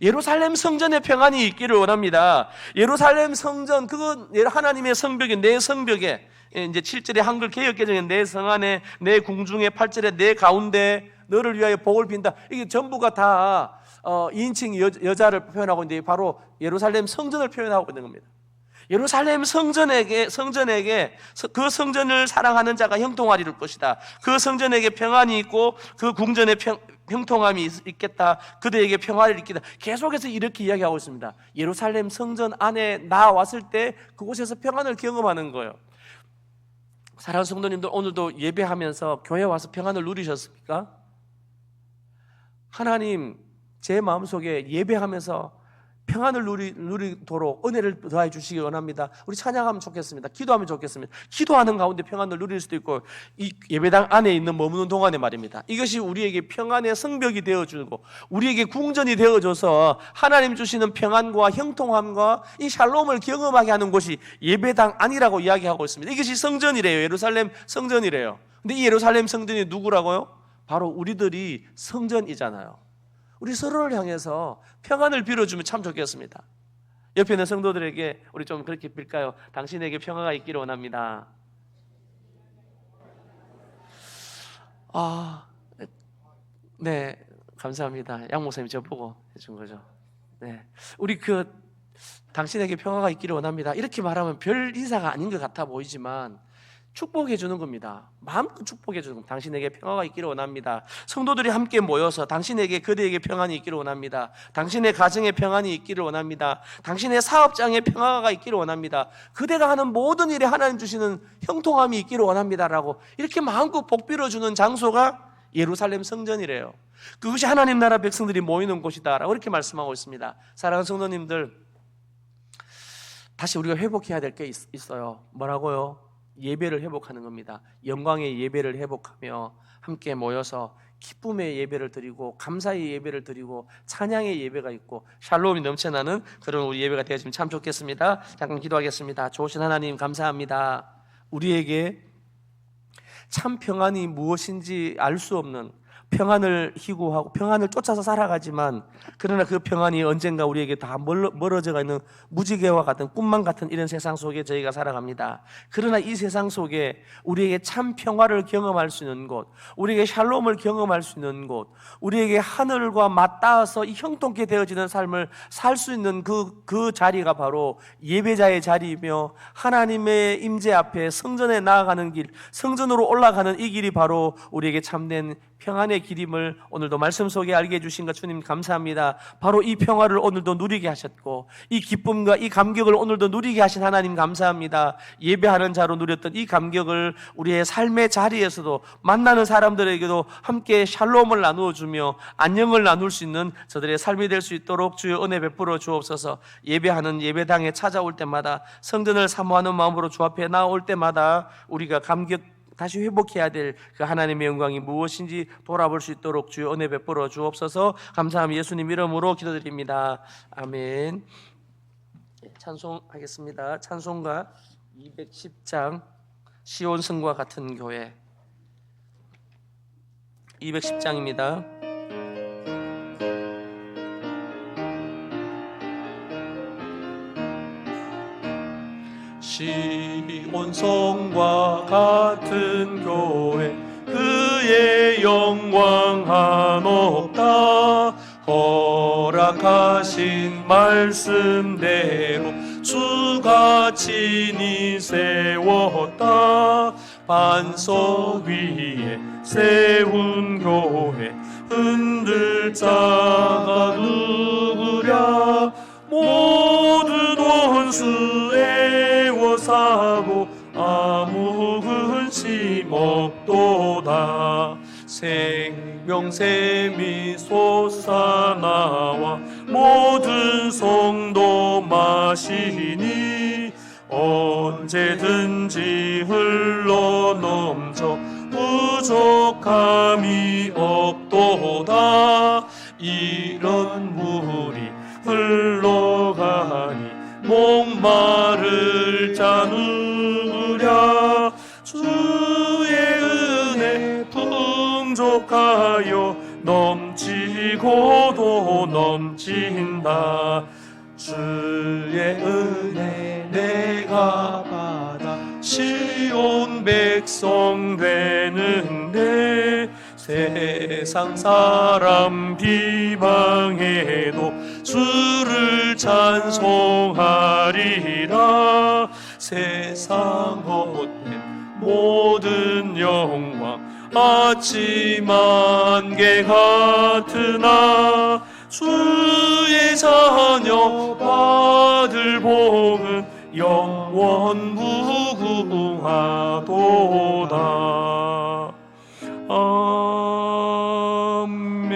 예루살렘 성전에 평안이 있기를 원합니다. 예루살렘 성전, 그건 하나님의 성벽에, 내 성벽에, 이제 7절에 한글 개역개정에 내 성 안에, 내 궁중에, 8절에 내 가운데 너를 위하여 복을 빈다. 이게 전부가 다 2인칭 여자를 표현하고 있는데 바로 예루살렘 성전을 표현하고 있는 겁니다. 예루살렘 성전에게 그 성전을 사랑하는 자가 형통하리를 것이다. 그 성전에게 평안이 있고 그 궁전에 형통함이 있겠다. 그들에게 평화를 있겠다. 계속해서 이렇게 이야기하고 있습니다. 예루살렘 성전 안에 나왔을 때 그곳에서 평안을 경험하는 거예요. 사랑하는 성도님들, 오늘도 예배하면서 교회 와서 평안을 누리셨습니까? 하나님, 제 마음속에 예배하면서 평안을 누리도록 은혜를 더해 주시기 원합니다. 우리 찬양하면 좋겠습니다. 기도하면 좋겠습니다. 기도하는 가운데 평안을 누릴 수도 있고, 이 예배당 안에 있는 머무는 동안에 말입니다. 이것이 우리에게 평안의 성벽이 되어주고 우리에게 궁전이 되어줘서 하나님 주시는 평안과 형통함과 이 샬롬을 경험하게 하는 곳이 예배당 안이라고 이야기하고 있습니다. 이것이 성전이래요. 예루살렘 성전이래요. 근데 이 예루살렘 성전이 누구라고요? 바로 우리들이 성전이잖아요. 우리 서로를 향해서 평안을 빌어주면 참 좋겠습니다. 옆에 있는 성도들에게 우리 좀 그렇게 빌까요? 당신에게 평화가 있기를 원합니다. 네, 감사합니다. 양 목사님 저보고 해준 거죠. 네, 우리 당신에게 평화가 있기를 원합니다. 이렇게 말하면 별 인사가 아닌 것 같아 보이지만 축복해 주는 겁니다. 마음껏 축복해 주는 겁니다. 당신에게 평화가 있기를 원합니다. 성도들이 함께 모여서 당신에게, 그대에게 평안이 있기를 원합니다. 당신의 가정에 평안이 있기를 원합니다. 당신의 사업장에 평화가 있기를 원합니다. 그대가 하는 모든 일에 하나님 주시는 형통함이 있기를 원합니다라고 이렇게 마음껏 복 빌어주는 장소가 예루살렘 성전이래요. 그것이 하나님 나라 백성들이 모이는 곳이다라고 이렇게 말씀하고 있습니다. 사랑하는 성도님들, 다시 우리가 회복해야 될 게 있어요. 뭐라고요? 예배를 회복하는 겁니다. 영광의 예배를 회복하며 함께 모여서 기쁨의 예배를 드리고 감사의 예배를 드리고 찬양의 예배가 있고 샬롬이 넘쳐나는 그런 우리 예배가 되어지면 참 좋겠습니다. 잠깐 기도하겠습니다. 좋으신 하나님 감사합니다. 우리에게 참 평안이 무엇인지 알 수 없는 평안을 희구하고 평안을 쫓아서 살아가지만, 그러나 그 평안이 언젠가 우리에게 다 멀어져가 있는 무지개와 같은 꿈만 같은 이런 세상 속에 저희가 살아갑니다. 그러나 이 세상 속에 우리에게 참 평화를 경험할 수 있는 곳, 우리에게 샬롬을 경험할 수 있는 곳, 우리에게 하늘과 맞닿아서 이 형통케 되어지는 삶을 살 수 있는 그 자리가 바로 예배자의 자리이며, 하나님의 임재 앞에 성전에 나아가는 길, 성전으로 올라가는 이 길이 바로 우리에게 참된 평안의 길임을 오늘도 말씀 속에 알게 해주신 것 주님 감사합니다. 바로 이 평화를 오늘도 누리게 하셨고, 이 기쁨과 이 감격을 오늘도 누리게 하신 하나님 감사합니다. 예배하는 자로 누렸던 이 감격을 우리의 삶의 자리에서도 만나는 사람들에게도 함께 샬롬을 나누어 주며 안녕을 나눌 수 있는 저들의 삶이 될 수 있도록 주여 은혜 베풀어 주옵소서. 예배하는 예배당에 찾아올 때마다, 성전을 사모하는 마음으로 주 앞에 나올 때마다 우리가 감격 다시 회복해야 될 그 하나님의 영광이 무엇인지 돌아볼 수 있도록 주여 은혜 베풀어 주옵소서. 감사함 예수님 이름으로 기도드립니다. 아멘. 찬송하겠습니다. 찬송가 210장 시온성과 같은 교회 210장입니다. 시온성과 같은 교회 그의 영광 한없다. 허락하신 말씀대로 주가 친히 세웠다. 반석 위에 세운 교회 흔들 자가 누구랴. 모든 원수 애워사고 아무 근심 없도다. 생명샘이 솟아나와 모든 성도 마시니 언제든지 흘러넘쳐 부족함이 없도다. 이런 물이 흘러가니 목마를 자 누구랴. 주의 은혜 풍족하여 넘치고도 넘친다. 주의 은혜 내가 받아 시온 백성 되는데, 세상 사람 비방해도 주를 찬송하리라. 세상 헛된 모든 영광 아침 안개 같으나 주의 자녀 받을 복은 영원 무궁하도다. 아멘.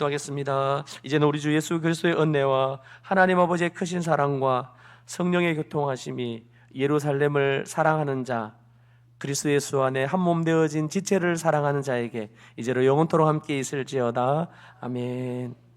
기도하겠습니다. 이제는 우리 주 예수 그리스도의 은혜와 하나님 아버지의 크신 사랑과 성령의 교통하심이 예루살렘을 사랑하는 자, 그리스도 예수 안에 한 몸 되어진 지체를 사랑하는 자에게 이제로 영원토록 함께 있을지어다. 아멘.